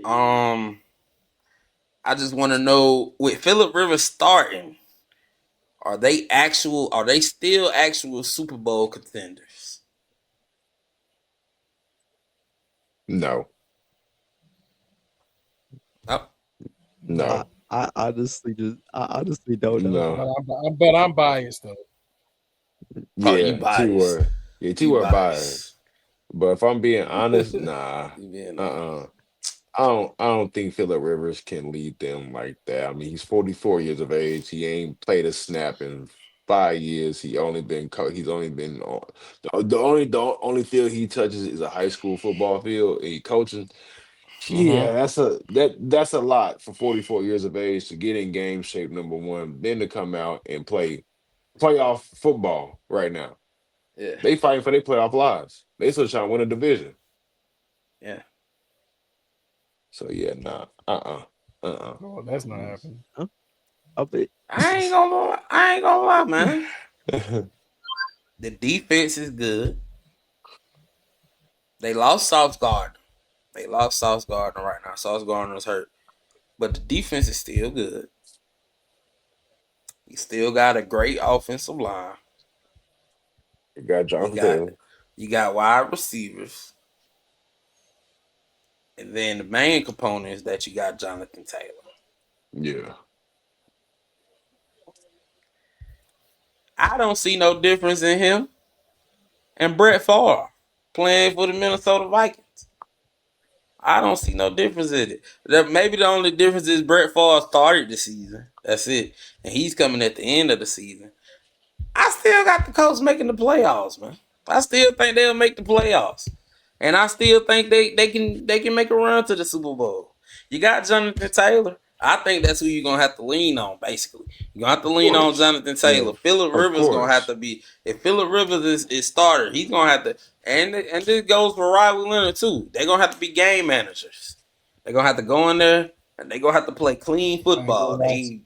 I just want to know, with Phillip Rivers starting, are they still actual Super Bowl contenders? No. Oh. No. I honestly don't know. But I'm biased though. Yeah, you biased. T-Word biased. But if I'm being honest, nah. I don't think Phillip Rivers can lead them like that. I mean, he's 44 years of age. He ain't played a snap in 5 years. He's only been on the only field he touches is a high school football field. And he coaching. Yeah, that's a lot for 44 years of age to get in game shape, number one, then to come out and play playoff football right now. Yeah. They fighting for their playoff lives. They still trying to win a division. Yeah. So yeah, nah. Oh, that's not happening. Huh? I ain't gonna lie, man. The defense is good. They lost Sauce Gardner. Right now. Sauce Gardner's hurt. But the defense is still good. You still got a great offensive line. You got Jonathan Taylor. You got wide receivers. And then the main component is that you got Jonathan Taylor. Yeah. I don't see no difference in him and Brett Favre playing for the Minnesota Vikings. I don't see no difference in it. Maybe the only difference is Brett Favre started the season. That's it. And he's coming at the end of the season. I still got the Colts making the playoffs, man. I still think they'll make the playoffs. And I still think they can make a run to the Super Bowl. You got Jonathan Taylor. I think that's who you're gonna have to lean on, basically. You're gonna have to lean on Jonathan Taylor. Yeah. Phillip Rivers gonna have to be, if Phillip Rivers is starter, he's gonna have to, and this goes for Riley Leonard too. They're gonna have to be game managers. They're gonna have to go in there and they're gonna have to play clean football. They're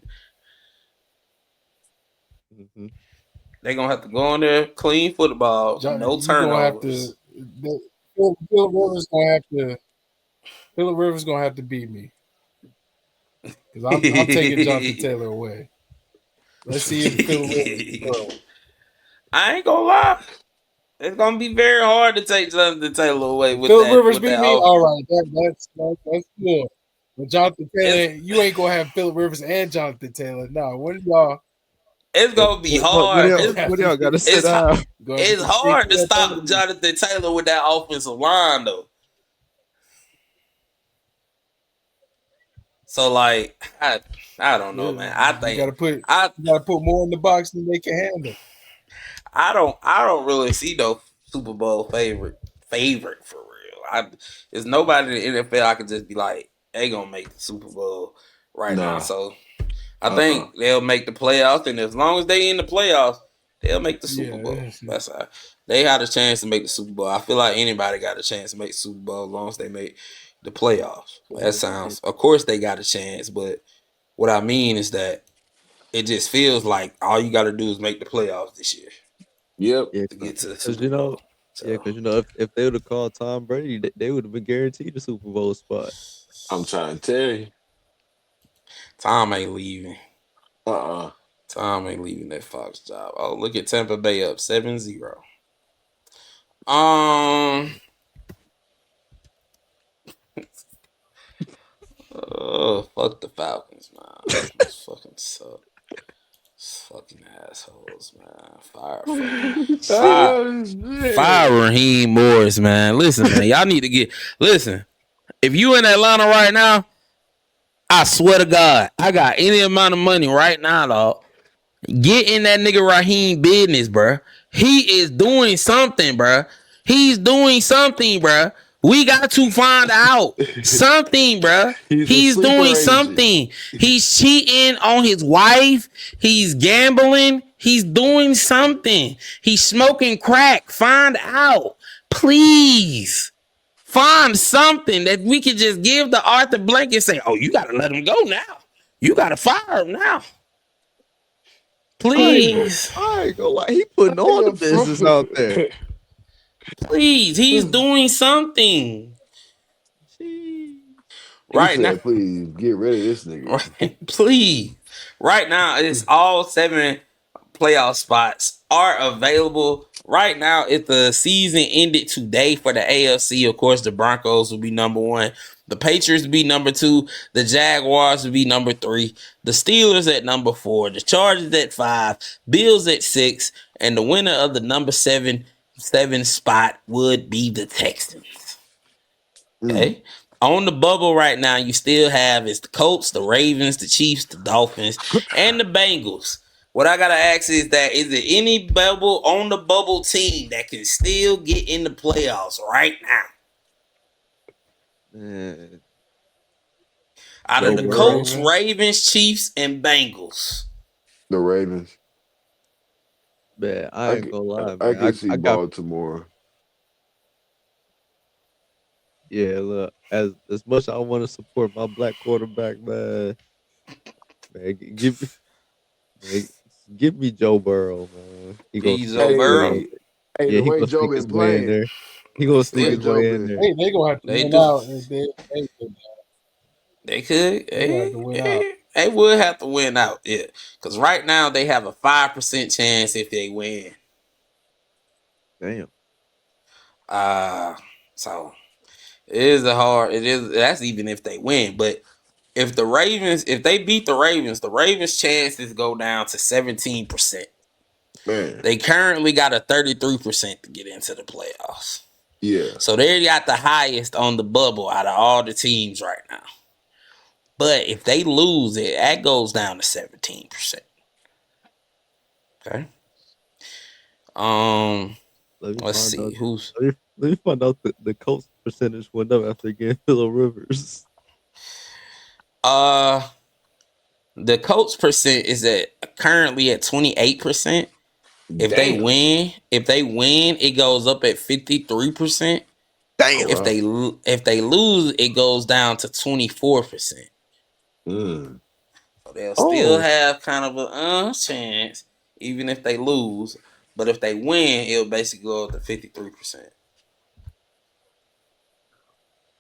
gonna have to go in there, clean football, no turnovers. Phillip Rivers gonna have to beat me. Because I'm taking Jonathan Taylor away. Let's see if Phillip Rivers. I ain't gonna lie. It's gonna be very hard to take Jonathan Taylor away with Phillip Rivers beat me. All right, that's good. But Jonathan Taylor, you ain't gonna have Phillip Rivers and Jonathan Taylor. No, what are y'all? It's gonna be hard. What y'all gotta sit down? It's hard to stop Jonathan Taylor with that offensive line, though. So, like, I don't know, man. I think you gotta put more in the box than they can handle. I don't really see no Super Bowl favorite for real. There's nobody in the NFL I could just be like, they gonna make the Super Bowl now. So I think they'll make the playoffs, and as long as they in the playoffs, they'll make the Super Bowl. That's how they had a chance to make the Super Bowl. I feel like anybody got a chance to make the Super Bowl as long as they make the playoffs. That sounds, of course they got a chance, but what I mean is that it just feels like all you got to do is make the playoffs this year. Yep. Yeah, to get to the because Super Bowl. because if they would have called Tom Brady, they would have been guaranteed the Super Bowl spot. I'm trying to tell you, Tom ain't leaving. Tom ain't leaving that Fox job. Oh, look at Tampa Bay up 7-0. Oh, fuck the Falcons, man. Those fucking suck. Fucking assholes, man. Fire Raheem Morris, man. Listen, man. Y'all need to listen. If you in Atlanta right now, I swear to God, I got any amount of money right now, dog. Get in that nigga Raheem business, bruh. He is doing something, bruh. He's doing something, bruh. We got to find out something, bruh. He's doing something. He's cheating on his wife. He's gambling. He's doing something. He's smoking crack. Find out. Please. Find something that we can just give the Arthur Blank and say, oh, you got to let him go now. You got to fire him now. Please. I ain't gonna lie. He putting all the business out there. Please. He's doing something. Right now. Please get rid of this nigga. Please. Right now, it's all 7 playoff spots are available. Right now, if the season ended today for the AFC, of course, the Broncos will be number 1. The Patriots would be number 2. The Jaguars would be number 3. The Steelers at number 4. The Chargers at 5. Bills at 6. And the winner of the number 7 spot would be the Texans. Okay? On the bubble right now, you still have is the Colts, the Ravens, the Chiefs, the Dolphins, and the Bengals. What I gotta ask is there any on the bubble team that can still get in the playoffs right now? Out of the Colts, Ravens, Chiefs, and Bengals. The Ravens. Man, I ain't gonna lie, man. I can see Baltimore. Yeah, look, as much as I want to support my black quarterback, man, Man, give me Joe Burrow, man. He gonna sneak Joe his Burrow. way. Hey, Yeah, the he way gonna Joe sneak been his way in playing, there. He gonna the sneak way his Joe way in been, there. They gonna have to They win do. out if they They could. gonna have to win out. They would have to win out. Yeah, because right now they have a 5% chance if they win. Damn. So it is a hard. It is. That's even if they win. But if they beat the Ravens' chances go down to 17%. man. They currently got a 33% to get into the playoffs. Yeah. So they got the highest on the bubble out of all the teams right now. But if they lose it, that goes down to 17%. Okay. Let's see who's. Let me find out the Colts percentage went up after getting Phillip Rivers. The Colts percent is currently at 28%. If they Damn. win, it goes up at 53%. Damn. If they lose, it goes down to 24%. Mm. So they'll still have kind of a chance, even if they lose. But if they win, it'll basically go up to 53%.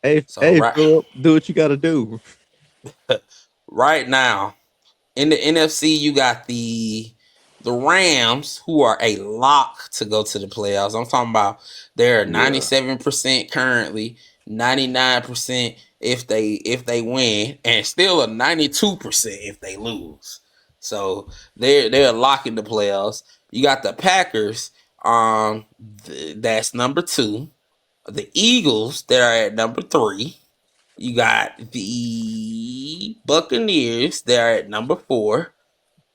Hey, Phillip, do what you got to do. Right now, in the NFC, you got the Rams, who are a lock to go to the playoffs. I'm talking about they're 97% currently, 99% if they win, and still a 92% if they lose. So they're locking the playoffs. You got the Packers, that's number 2. The Eagles, they're at number 3. You got the Buccaneers, they're at number 4.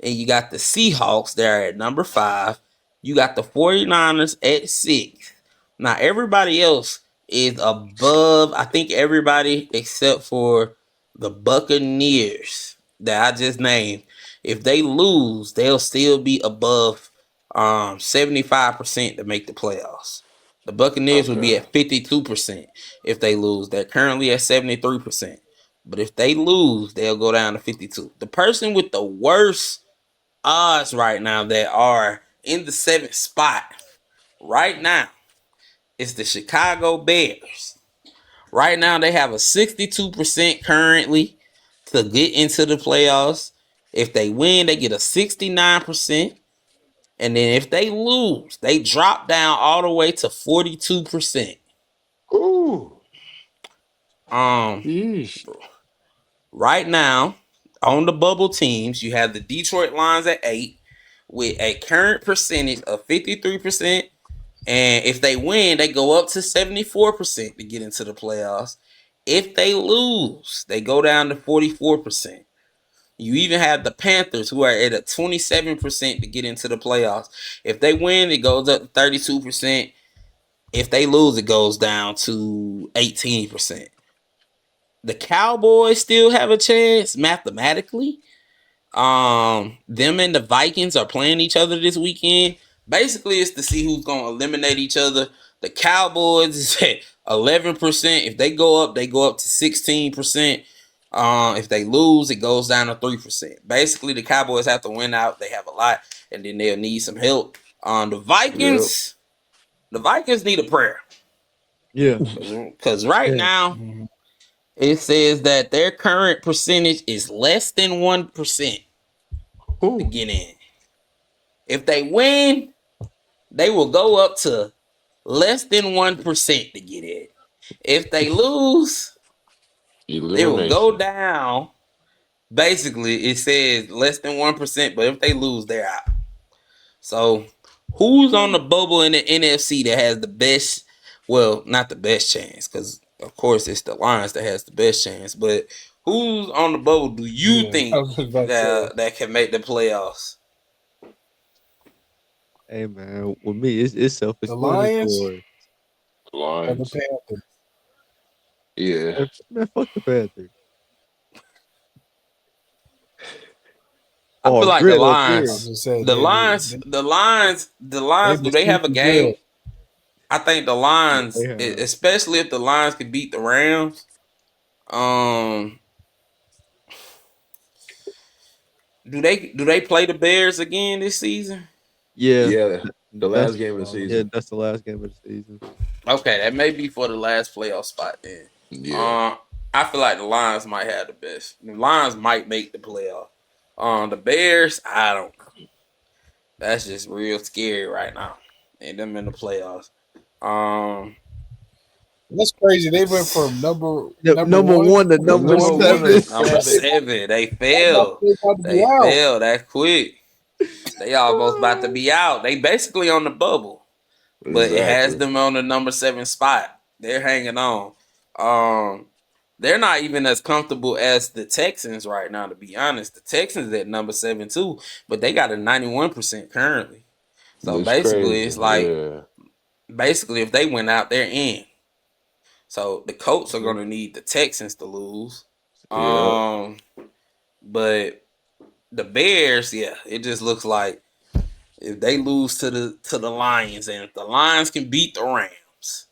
And you got the Seahawks, they're at number 5. You got the 49ers at 6. Now, everybody else is above, I think everybody except for the Buccaneers that I just named. If they lose, they'll still be above 75% to make the playoffs. The Buccaneers will be at 52% if they lose. They're currently at 73%. But if they lose, they'll go down to 52. The person with the worst odds right now that are in the 7th spot right now is the Chicago Bears. Right now, they have a 62% currently to get into the playoffs. If they win, they get a 69%. And then if they lose, they drop down all the way to 42%. Ooh. Right now, on the bubble teams, you have the Detroit Lions at 8 with a current percentage of 53%. And if they win, they go up to 74% to get into the playoffs. If they lose, they go down to 44%. You even have the Panthers, who are at a 27% to get into the playoffs. If they win, it goes up to 32%. If they lose, it goes down to 18%. The Cowboys still have a chance mathematically. Them and the Vikings are playing each other this weekend. Basically, it's to see who's going to eliminate each other. The Cowboys is at 11%. If they go up to 16%. If they lose, it goes down to 3%. Basically, the Cowboys have to win out. They have a lot, and then they'll need some help. The Vikings need a prayer. Yeah. Because right now, it says that their current percentage is less than 1% to get in. If they win, they will go up to less than 1% to get in. If they lose, they will go down. Basically, it says less than 1%, but if they lose, they're out. So, who's on the bubble in the NFC that has the best? Well, not the best chance, because of course it's the Lions that has the best chance. But who's on the bubble do you think that can make the playoffs? Hey man, with me, it's The self-explanatory. Lions. The Panthers. Yeah. Man, fuck the Panthers. I feel like the Lions. The Lions. Do they have a game? Good. I think the Lions, especially if the Lions could beat the Rams. Do they play the Bears again this season? Yeah. The last game of the season. Yeah, that's the last game of the season. Okay, that may be for the last playoff spot then. Yeah. I feel like the Lions might have the best. The Lions might make the playoff. The Bears, I don't know. That's just real scary right now. And them in the playoffs. That's crazy. They went from number one to number seven. Number 7. They fell. They fell that quick. They almost about to be out. They basically on the bubble. But it has them on the number 7 spot. They're hanging on. They're not even as comfortable as the Texans right now, to be honest. The Texans at number 7 too, but they got a 91% currently. So It's basically, crazy. it's like basically if they went out, they're in. So the Colts are gonna need the Texans to lose. But the Bears, it just looks like if they lose to the Lions, and if the Lions can beat the Rams,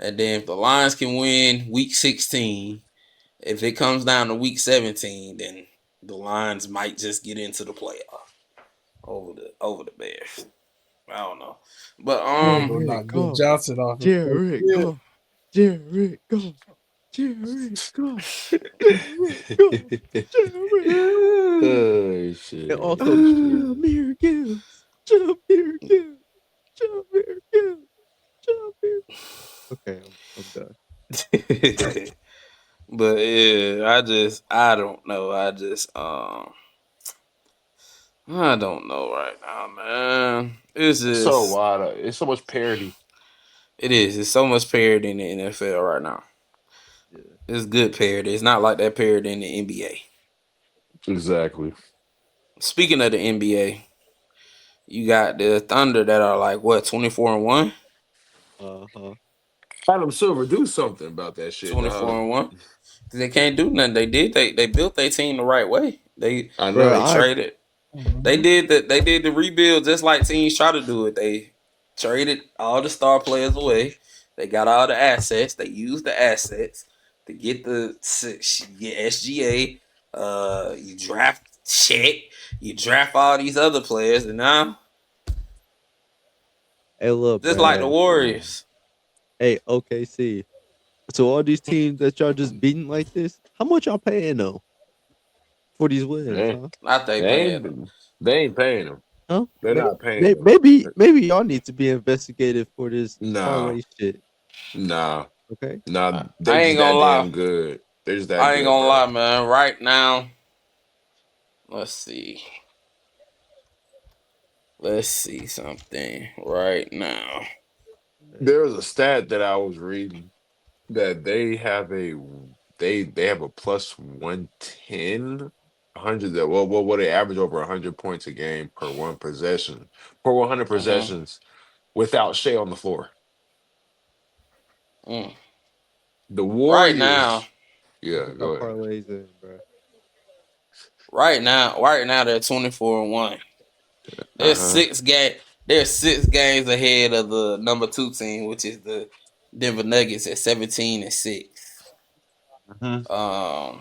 and then if the Lions can win week 16, if it comes down to week 17, then the Lions might just get into the playoff over the Bears. I don't know. But knock Johnson off. Jared, go. Jared, go. Jared, go. Oh, shit. And also, jump here, Gibbs. Jump here, Gibbs. Jump here, Gibbs. Jump here. Okay, I'm done. But yeah, I don't know. I don't know right now, man. It's just so wild. It's so much parity. It is. It's so much parity in the NFL right now. Yeah. It's good parity. It's not like that parity in the NBA. Exactly. Speaking of the NBA, you got the Thunder that are like what 24-1. Adam Silver, do something about that shit. 24-1. They can't do nothing. They did. They built their team the right way. They traded. They did the rebuild just like teams try to do it. They traded all the star players away. They got all the assets. They used the assets to get SGA. You draft Chet. You draft all these other players, and now, hey, look, just like the Warriors. Hey, OKC. So all these teams that y'all just beating like this, how much y'all paying though for these wins? I think they ain't paying them. Huh? They're not paying. Maybe y'all need to be investigated for this parlay shit. Nah. Okay. Nah. I ain't gonna lie. Damn good. They're just that I ain't gonna lie, bro. man. Right now, let's see something right now. There was a stat that I was reading that they have a plus 110, 100 that what they average over 100 points a game per 100 possessions without Shea on the floor. The Warriors right now. Yeah, go ahead. Parlays in, bro. Right now they're 24-1. There's 6 games ahead of the number 2 team, which is the Denver Nuggets at 17-6. I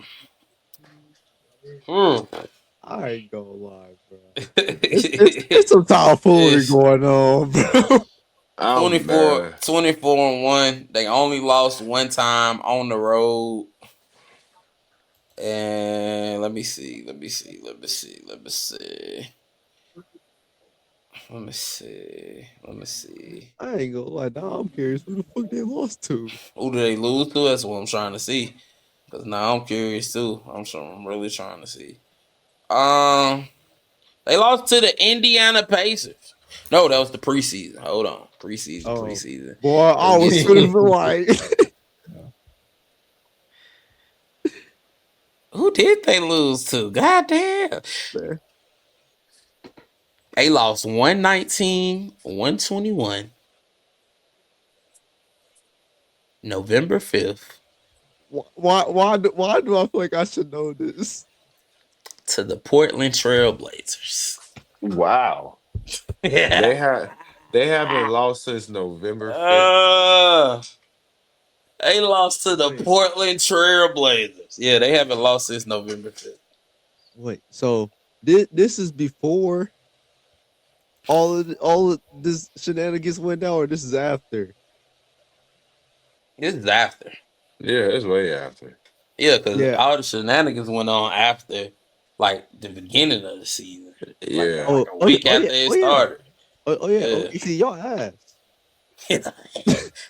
ain't gonna lie, bro. It's some tomfoolery going on, bro. 24-1. They only lost one time on the road. And let me see. I ain't gonna lie. Now I'm curious who the fuck they lost to. Who do they lose to? That's what I'm trying to see. Because now I'm curious too. I'm really trying to see. They lost to the Indiana Pacers. No, that was the preseason. Hold on. Preseason. Boy, I was feeling like who did they lose to? God damn. They lost 119-121. November 5th. Why do I feel like I should know this? To the Portland Trailblazers. Wow. Yeah. They haven't lost since November 5th. They lost to the Portland Trailblazers. Yeah, they haven't lost since November 5th. Wait, so this is before all of this shenanigans went down, or this is after? This is after. Yeah, it's way after. Yeah, because all the shenanigans went on after, like, the beginning of the season. Yeah. Like a week after it started. You see, y'all ass.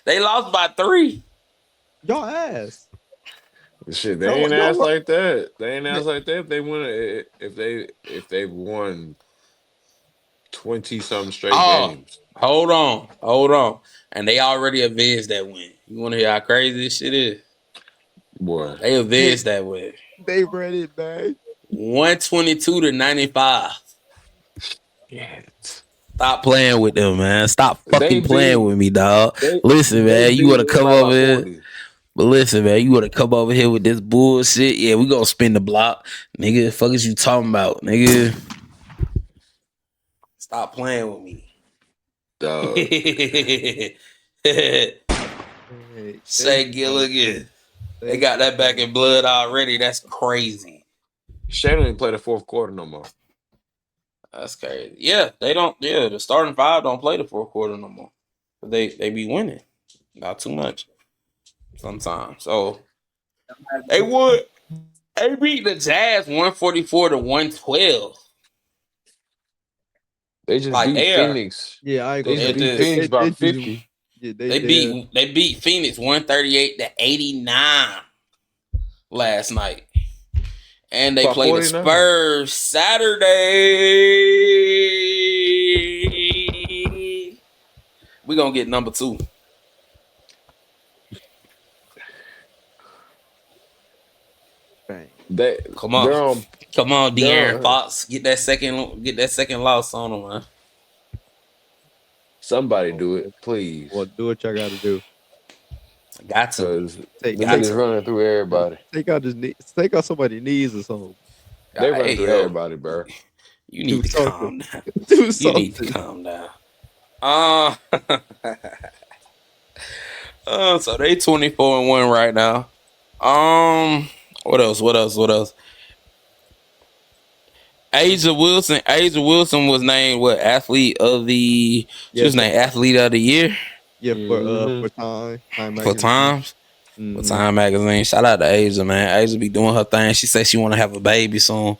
They lost by 3. Y'all ass. Shit, they ain't ass like that. They ain't ass like that if they win. If they won 20-something straight games. Hold on. And they already avenged that win. You want to hear how crazy this shit is? Boy, they avenged that win. They read it, man. 122-95. Yeah. Stop playing with them, man. Stop fucking playing with me, dog. Listen, man, you want to come over here. But listen, man, you want to come over here with this bullshit? Yeah, we gonna spin the block. Nigga, the fuck is you talking about, nigga? Stop playing with me. Dog. Say Gilligan. They got that back in blood already. That's crazy. Shannon didn't play the fourth quarter no more. That's crazy. Yeah, they don't. Yeah, the starting 5 don't play the fourth quarter no more. They be winning. Not too much. Sometimes. So they would. They beat the Jazz 144-112. They just beat Phoenix. Yeah, I agree. They just beat Phoenix by 50. They beat Phoenix 138-89 last night. And they played the Spurs Saturday. We're gonna get number 2. Come on, De'Aaron Fox, get that second loss on them, man. Somebody do it, please. Well, do what y'all got to do. Got to. He's running through everybody. Take out somebody's knees or something. They run through everybody, bro. You need to calm down. Do something. You need to calm down. So they 24-1 right now. What else? Asia Wilson was named athlete of the athlete of the year. Yeah, for Time Magazine. For Times. For Time Magazine. Shout out to Asia, man. Asia be doing her thing. She said she want to have a baby soon.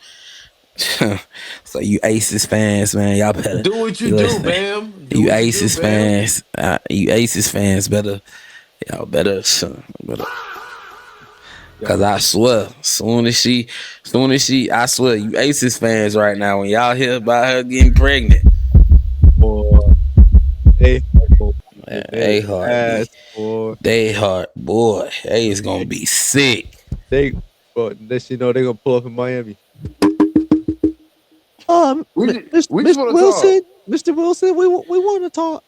So you Aces fans, man, y'all better do what you do, man. You Aces fans, better. Cause I swear, soon as she, I swear, you Aces fans right now, when y'all hear about her getting pregnant, boy, they heart, boy, hey, it's gonna be sick. They gonna pull up in Miami. Mr. Wilson, we want to talk.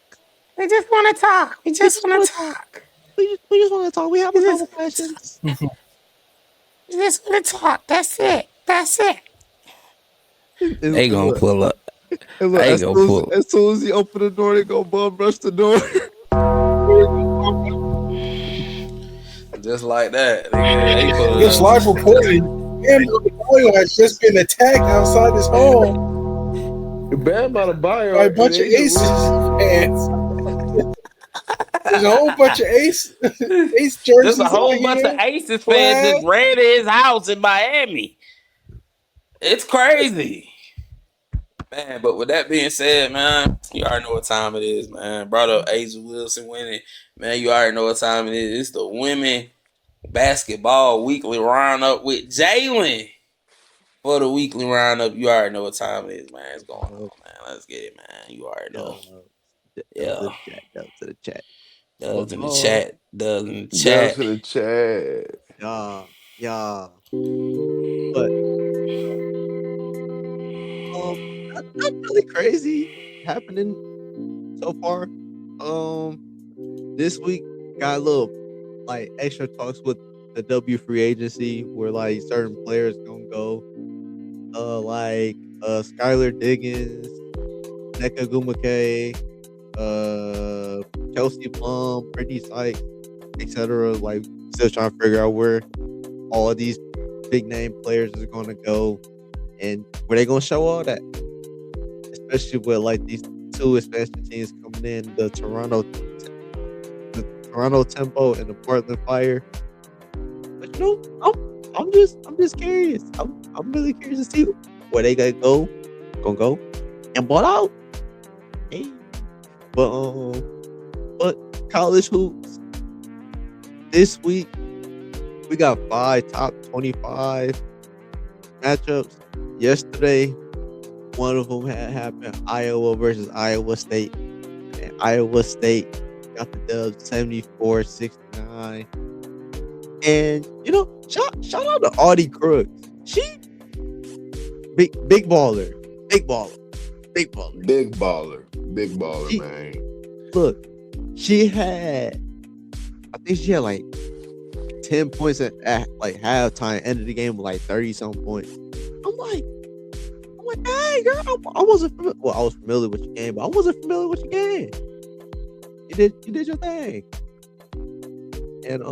We just want to talk. We just want to talk. We just want to talk. We have a couple questions. We just want to talk. That's it. They gonna pull up. As soon as he open the door, they go bum rush the door. Just like that. It's live reporting. Bam Adebayo has just been attacked outside his home. Bam Adebayo by a bunch of Aces fans. There's a whole bunch of Ace jerseys. There's a whole bunch of Aces fans just ran to his house in Miami. It's crazy. Man, but with that being said, man, you already know what time it is, man. Brought up Asia Wilson winning. Man, you already know what time it is. It's the women basketball weekly roundup with Jalen. For the weekly roundup, you already know what time it is, man. It's going on, man. Let's get it, man. You already know. Yeah. Dubs to the chat. Dubs in the chat. Yeah. But not really crazy happening so far. This week got a little extra talks with the W free agency where certain players gonna go. Skylar Diggins, Nneka Gumake, Kelsey Plum, Brittany Sykes, etc. Still trying to figure out where all of these big name players are gonna go. And were they gonna show all that? Especially with like these two expansion teams coming in, the Toronto Tempo and the Portland Fire. But you know, I'm just curious. I'm really curious to see where they gonna go and ball out. Hey. But college hoops this week we got 5 top 25 matchups. Yesterday, one of them had happened: Iowa versus Iowa State, and Iowa State got the dub 74-69. And you know, shout out to Audie Crooks. She big baller, big baller. Big baller, man. Look, I think she had like 10 points at like halftime, end of the game with like 30 some points. I'm like, hey girl, I wasn't familiar. Well, I was familiar with your game, but I wasn't familiar with your game. You did your thing. And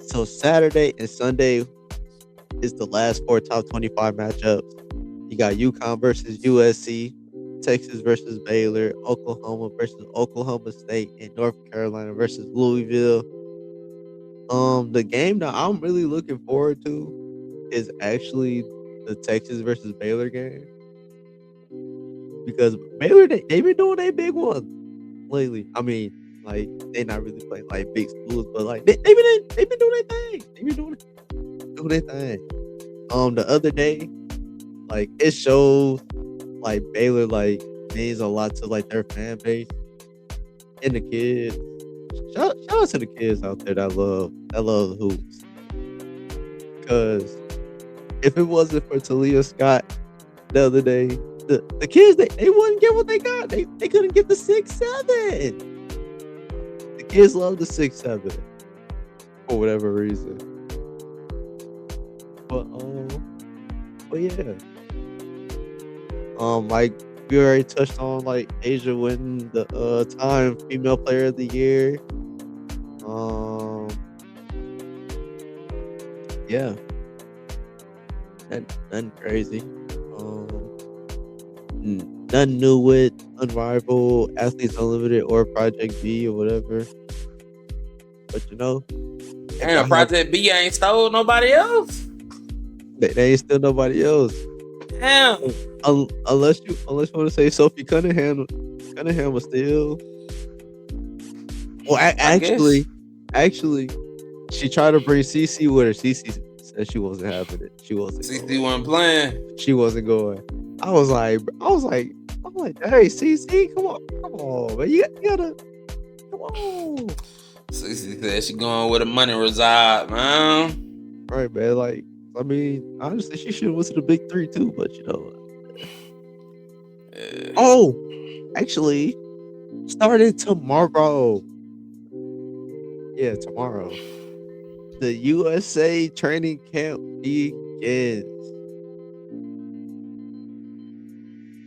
so Saturday and Sunday is the last 4 top 25 matchups. You got UConn versus USC, Texas versus Baylor, Oklahoma versus Oklahoma State, and North Carolina versus Louisville. The game that I'm really looking forward to is actually the Texas versus Baylor game, because Baylor they've been doing their big one lately. I mean, like they're not really playing like big schools, but like they've been doing their thing. They've been doing their thing. The other day, like it shows like Baylor like means a lot to like their fan base and the kids. Shout out to the kids out there that love the hoops. Because if it wasn't for Talia Scott the other day, the kids they wouldn't get what they got. They couldn't get the 6'7". The kids love the 6'7" for whatever reason. But yeah. Like we already touched on, like Asia winning the Time Female Player of the Year. Yeah, nothing crazy. Nothing new with Unrivaled, Athletes Unlimited, or Project B or whatever. But you know, damn, Project B ain't stole nobody else. They ain't still nobody else. Damn. Unless you want to say Sophie Cunningham was still. Well, actually, she tried to bring CC with her. CC said she wasn't having it. She wasn't. CC wasn't playing. She wasn't going. I was like, hey, CC, come on, man, you gotta, come on. CC said she going where the money reside, man. Right, man. Like, I mean, honestly, she should have went to the big 3 too, but you know. Oh, actually, starting tomorrow. Yeah, tomorrow. The USA training camp begins.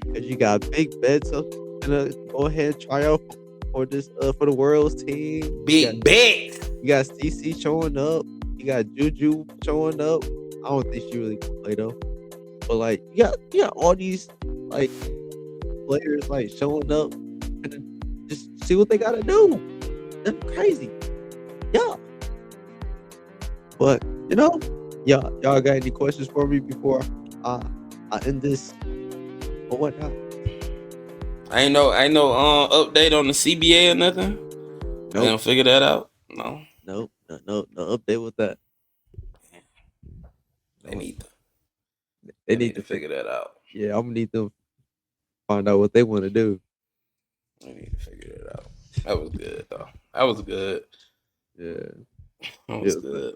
Because you got big bets up. Gonna go ahead and try out for this for the World's team. Big bet. You got CC showing up. You got Juju showing up. I don't think she really can play though. But like you got all these like players like showing up and just see what they gotta do. That's crazy. Yeah. But you know, y'all got any questions for me before I end this or whatnot? I ain't no update on the CBA or nothing. Nope. They don't figure that out. No update with that. They need to figure that out. Yeah, I'm gonna need them to find out what they want to do. They need to figure it out. That was good though. That was good. Yeah, that was good.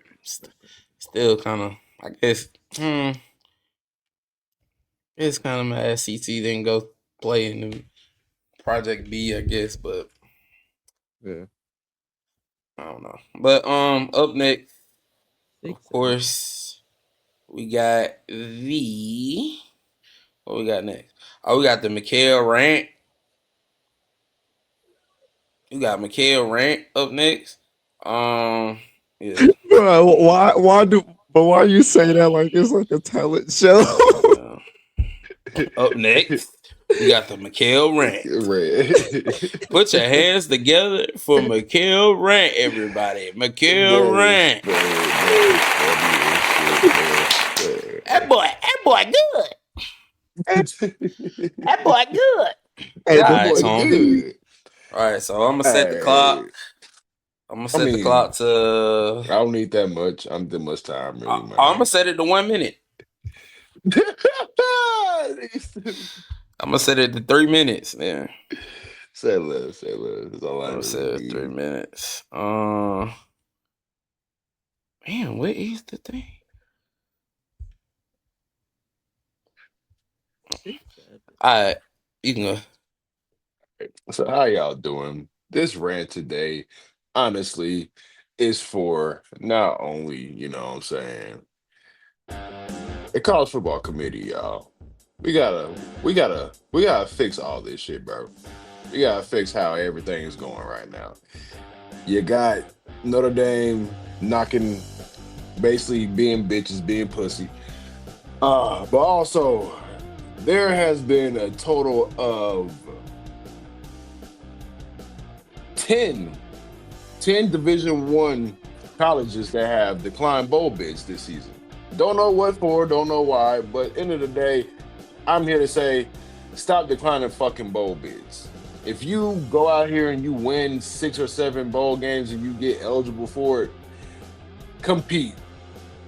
Still kind of, I guess. It's kind of mad CT didn't go play in the Project B, I guess, but yeah, I don't know. But up next, of course, we got what we got next? Oh, we got the Mikael rant. We got Mikael rant up next. Yeah. Bro, why you say that like it's like a talent show? Up next, we got the McHale rant. Put your hands together for McHale rant, everybody. McHale rant. That boy good. That boy good. Hey, All right, so I'm gonna set the clock. I'm gonna set the clock to. I don't need that much. I'm that much time, really, man. I'm gonna set it to 1 minute. I'm gonna set it to 3 minutes. Yeah. Say less. That's all I'm gonna set it 3 minutes. Man, what is the thing? All right, you can go. So how y'all doing? This rant today, honestly, is for not only, you know what I'm saying, the college football committee, y'all. We gotta fix all this shit, bro. We gotta fix how everything is going right now. You got Notre Dame knocking, basically being bitches, being pussy. But also, there has been a total of 10 Division I colleges that have declined bowl bids this season. Don't know what for, don't know why, but end of the day, I'm here to say, stop declining fucking bowl bids. If you go out here and you win 6 or 7 bowl games and you get eligible for it, compete.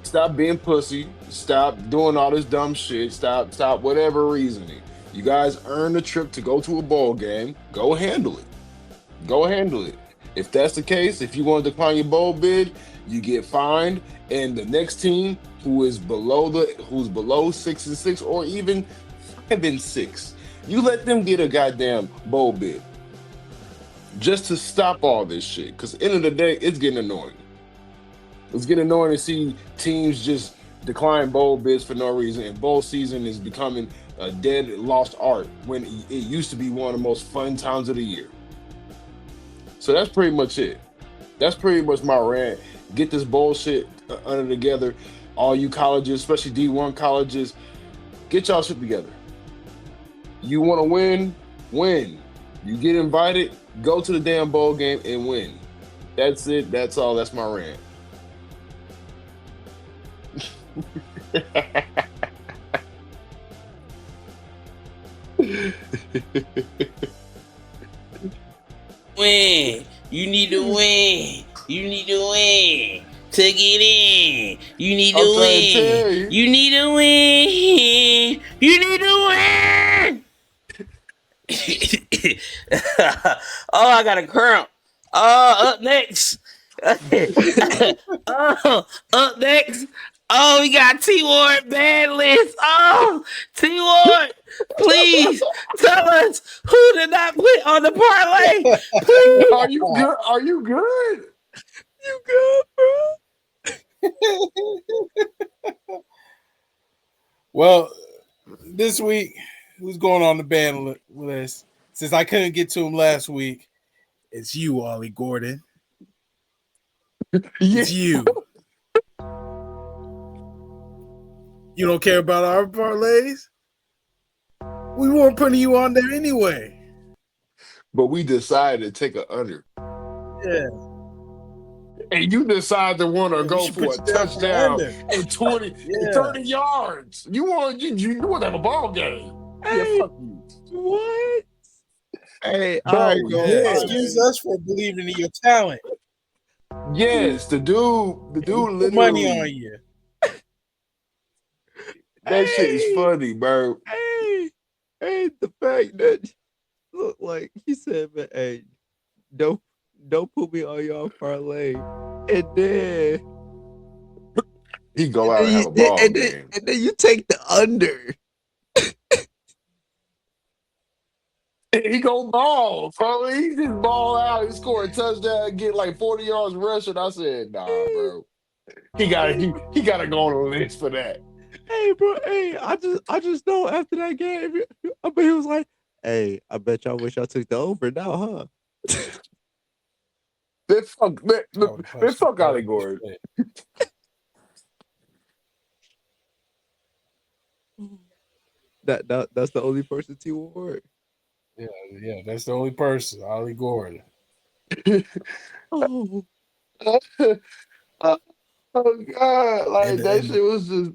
Stop being pussy. Stop doing all this dumb shit. Stop whatever reasoning. You guys earned a trip to go to a bowl game. Go handle it. Go handle it. If that's the case, if you want to decline your bowl bid, you get fined, and the next team who's below 6-6 or even 5-6, you let them get a goddamn bowl bid. Just to stop all this shit. Because at the end of the day, it's getting annoying. It's getting annoying to see teams just decline bowl bids for no reason, and bowl season is becoming a dead, lost art when it used to be one of the most fun times of the year. So that's pretty much it. That's pretty much my rant. Get this bullshit under together. All you colleges, especially D1 colleges, get y'all shit together. You want to win? Win. You get invited, go to the damn bowl game and win. That's it. That's all. That's my rant. Win. You need to win. You need to win to get in. You need to win. You need to win. You need to win. Oh, I got a cramp. Up next. Up next. Oh, we got T-Ward bad list. Oh, T-Ward, please tell us who did not put on the parlay. Please. Are you good? Are you good? You good, bro? Well, this week, who's going on the ban list? Since I couldn't get to him last week, it's you, Ollie Gordon. It's you. You don't care about our parlays? We weren't putting you on there anyway. But we decided to take an under. Yeah. And you decide to want to go for a touchdown and 20, 30 yards. You want to have a ball game. Hey, yeah, fuck you. What? Hey, all right, go ahead. Excuse us for believing in your talent. Yes, the dude literally money on you. That shit is funny, bro. Hey, the fact that look like he said, man, hey, don't put me on y'all parlay, and then he go out and have a ball game, and then you take the under. He go ball, bro. He just ball out. He score a touchdown, get like 40 yards rushing. I said, nah, bro. He gotta go on the list for that. Hey, bro. Hey, I just know after that game, I bet he was like, "Hey, I bet y'all wish y'all took the over now, huh?" Fuck Ollie Gordon. That's the only person T will work. Yeah, that's the only person, Ollie Gordon. Oh. Oh God! Like that shit was just.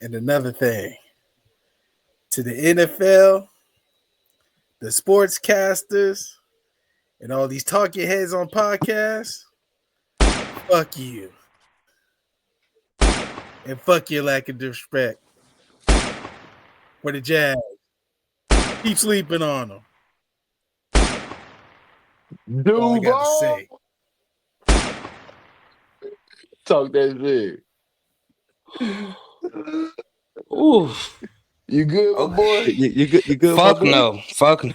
And another thing, to the NFL, the sportscasters, and all these talking heads on podcasts, fuck you. And fuck your lack of disrespect for the Jazz. Keep sleeping on them. Duval. All I got to say. Talk that shit. Ooh. You good, my boy? You good? You good? Fuck no. Fuck no.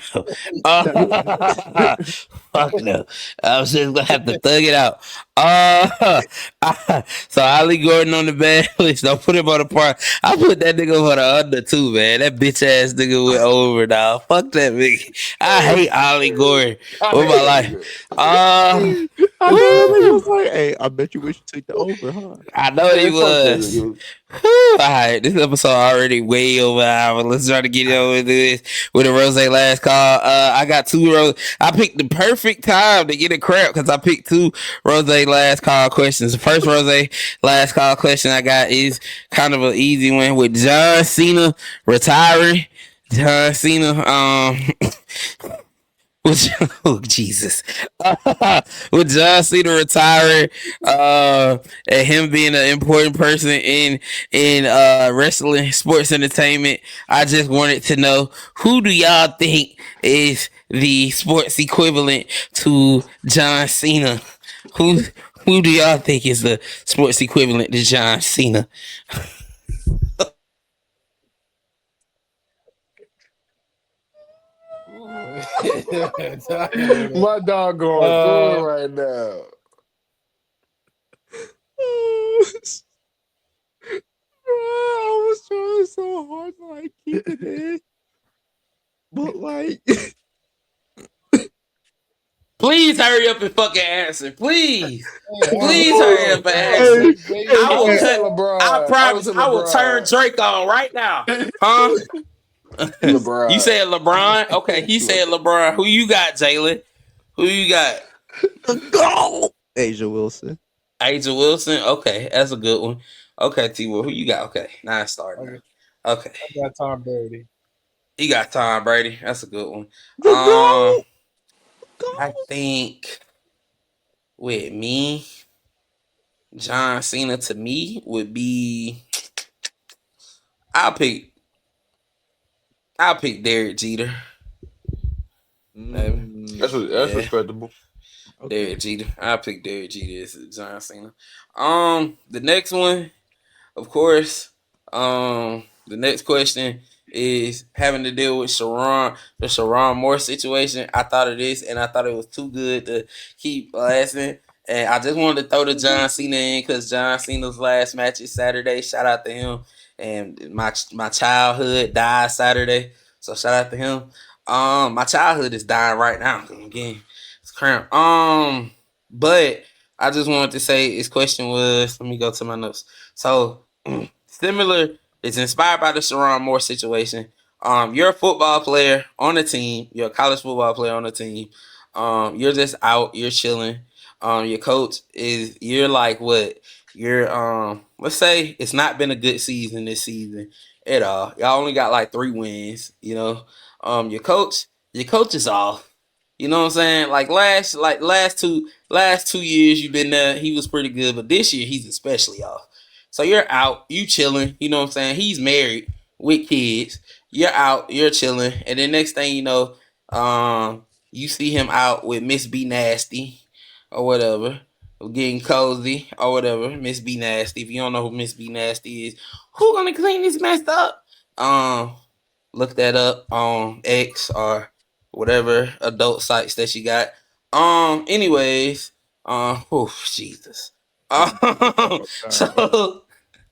Fuck no. I was just gonna have to thug it out. So Ollie Gordon on the bad list. Don't put him on the part. I put that nigga for the under too, man. That bitch ass nigga went over now. Fuck that nigga. I hate Ollie Gordon with my life. I know he was like, "Hey, I bet you wish you took the over, huh?" I know he was. All right, this episode already way over an hour. Let's try to get over this with a Rose last call. I got 2 Rose. I picked the perfect time to get a crap because I picked 2 Rose last call questions. The first Rose last call question I got is kind of an easy one with John Cena retiring. John Cena, oh Jesus! With John Cena retiring, and him being an important person in wrestling, sports entertainment, I just wanted to know, who do y'all think is the sports equivalent to John Cena? Who do y'all think is the sports equivalent to John Cena? My dog going through it right now. I was trying so hard to like keep it in, but like, please hurry up and fucking answer, please. Please hurry up and answer. I promise I will turn Drake on right now. Huh? LeBron. You said LeBron? Okay, he said LeBron. Who you got, Jalen? Who you got? Go! Asia Wilson. Asia Wilson? Okay, that's a good one. Okay, T-Will, who you got? Okay, now it's starting. Okay. I got Tom Brady. He got Tom Brady. That's a good one. Go! I think with me, John Cena to me would be, I'll pick Derek Jeter. That's respectable. Okay. Derek Jeter. I'll pick Derek Jeter as John Cena. The next one, of course, the next question is having to deal with the Sherrone Moore situation. I thought of this and I thought it was too good to keep lasting. And I just wanted to throw the John Cena in because John Cena's last match is Saturday. Shout out to him. And my childhood died Saturday. So shout out to him. My childhood is dying right now. Again, it's cramp. But I just wanted to say his question was, let me go to my notes. So similar, it's inspired by the Sherrone Moore situation. You're a football player on a team. You're a college football player on a team. You're just out. You're chilling. Your coach is. You're like what? You're Let's say it's not been a good season this season at all. Y'all only got like 3 wins. You know. Your coach is off. You know what I'm saying? Like last two years you've been there, he was pretty good, but this year he's especially off. So you're out, you chilling, you know what I'm saying? He's married with kids. You're out, you're chilling, and then next thing you know, you see him out with Miss B Nasty or whatever, getting cozy or whatever. Miss B Nasty. If you don't know who Miss B Nasty is, who gonna clean this mess up? Look that up on X or whatever adult sites that you got. Anyways, oh Jesus. So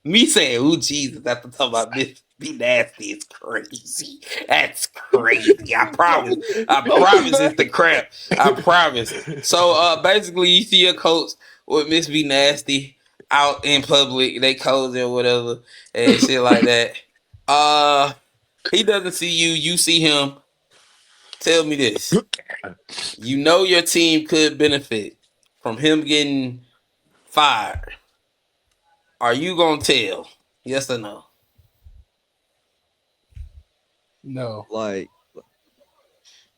Me saying, "Ooh, Jesus," after talking about Miss Be Nasty is crazy. That's crazy. I promise. I promise it's the crap. I promise. So basically, you see a coach with Miss Be Nasty out in public, they cozy or whatever, and shit like that. He doesn't see you. You see him. Tell me this. You know your team could benefit from him getting fired. Are you gonna tell? Yes or no? No. Like,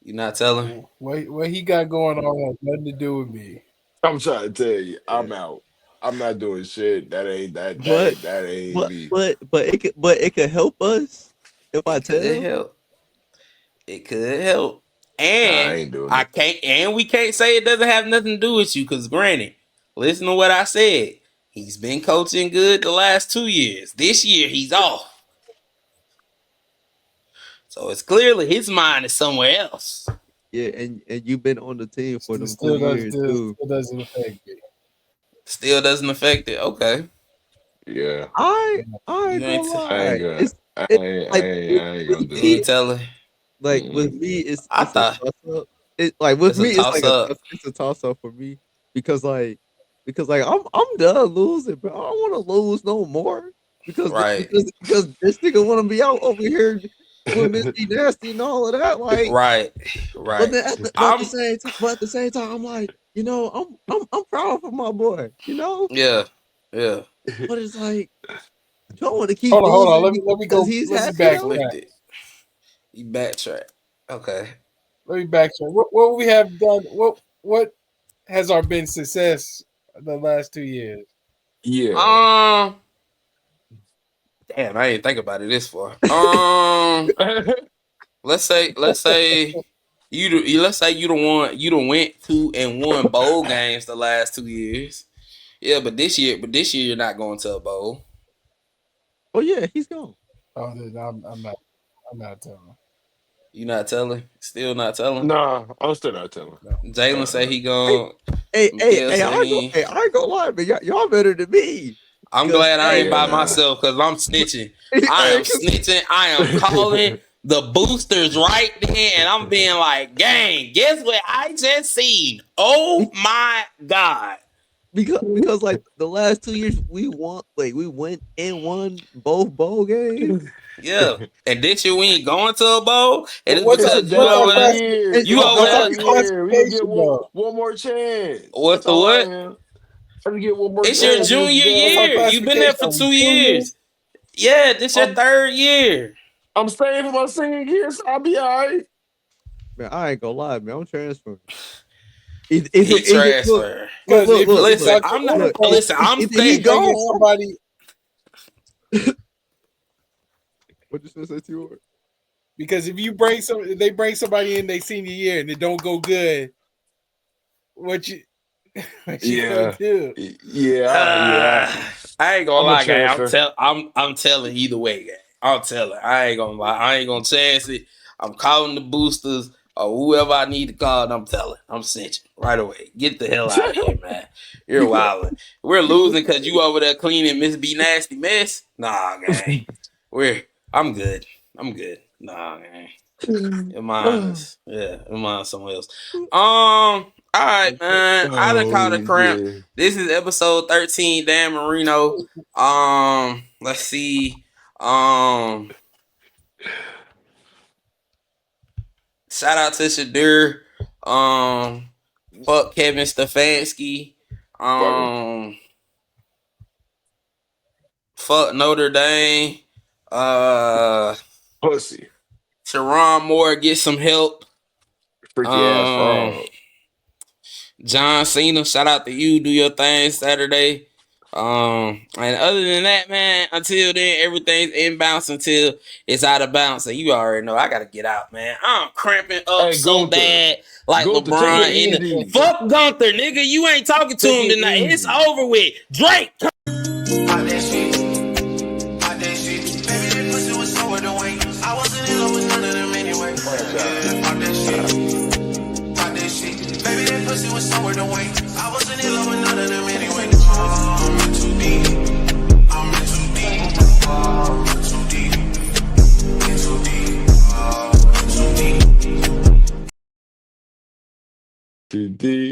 You not telling? What he got going on has nothing to do with me. I'm trying to tell you, I'm out. I'm not doing shit. That ain't me. But it could help us if I tell. It could help. I And ain't doing it. we can't say it doesn't have nothing to do with you, because granted, listen to what I said. He's been coaching good the last 2 years. This year he's off. So it's clearly his mind is somewhere else. Yeah, and you've been on the team for them 2 Still years too. Still doesn't affect me. Still doesn't affect it. Okay. Yeah. I ain't You ain't gonna lie. I ain't gonna do You it. telling? Like with me, it's I a thought- toss-up. Like with It's a me, it's like toss-up. it's a toss up for me because I'm done losing, but I don't want to lose no more because Right. because this nigga want to be out over here with Misty Nasty and all of that. Like, Right. but then at the same time, I'm like, you know, I'm proud for my boy, you know. Yeah. But it's like, you don't want to keep. Hold on. Let me go. He's Let's happy. backtrack. You backtrack. Okay. Let me backtrack. What we have done? What has our been success the last 2 years? Yeah. Damn, I didn't think about it this far. Let's say you done went 2 and 1 bowl games the last 2 years. Yeah, but this year you're not going to a bowl. Oh yeah, he's gone. Oh, I'm not telling. You not telling? Still not telling? Nah, I'm still not telling. Jalen say he going. Hey, I ain't gonna lie, man. Y'all better than me. I'm glad I ain't by myself because I'm snitching. I am snitching. I am calling the boosters right then, and I'm being like, gang, guess what I just seen? Oh my God. Because like the last 2 years we went and won both bowl games. Yeah. And this year we ain't going to a bowl. And it's What's because the- you over there. We gonna get one more chance. What's the what? Let me get one more It's chance. your junior year. You've been there for 2 years. Yeah, this your 3rd year. I'm staying for my senior year, so I'll be all right. Man, I ain't gonna lie, man. I'm transferring. He transferred. Listen, I'm staying. Somebody. What you say to you? Because if they bring somebody in their senior year and it don't go good, what you gonna do? Yeah. I ain't gonna lie, guys. I'm telling either way, guys. I'm telling. I ain't gonna lie. I ain't gonna chance it. I'm calling the boosters or whoever I need to call. And I'm telling. I'm cinching right away. Get the hell out of here, man. You're wilding. We're losing because you over there cleaning Miss B Nasty mess. Nah, gang. I'm good. Nah, man. It mine's somewhere else. All right, man. I done caught a cramp. Yeah. This is episode 13. Dan Marino. Let's see. Shout out to Shadur. Fuck Kevin Stefanski. Fuck Notre Dame. Pussy. Sherrone Moore, get some help. Freaky ass frog. John Cena, shout out to you. Do your thing Saturday. And other than that, man, until then, everything's inbounds until it's out of bounds. So you already know I gotta get out, man. I'm cramping up so bad, like LeBron. Fuck Gunther, nigga. You ain't talking to him tonight. It's over with. Drake. I wasn't in love with none of them anyway. Pop that shit. Baby, that pussy was somewhere to wait. I wasn't in love with none of them anyway. I'm in too deep. The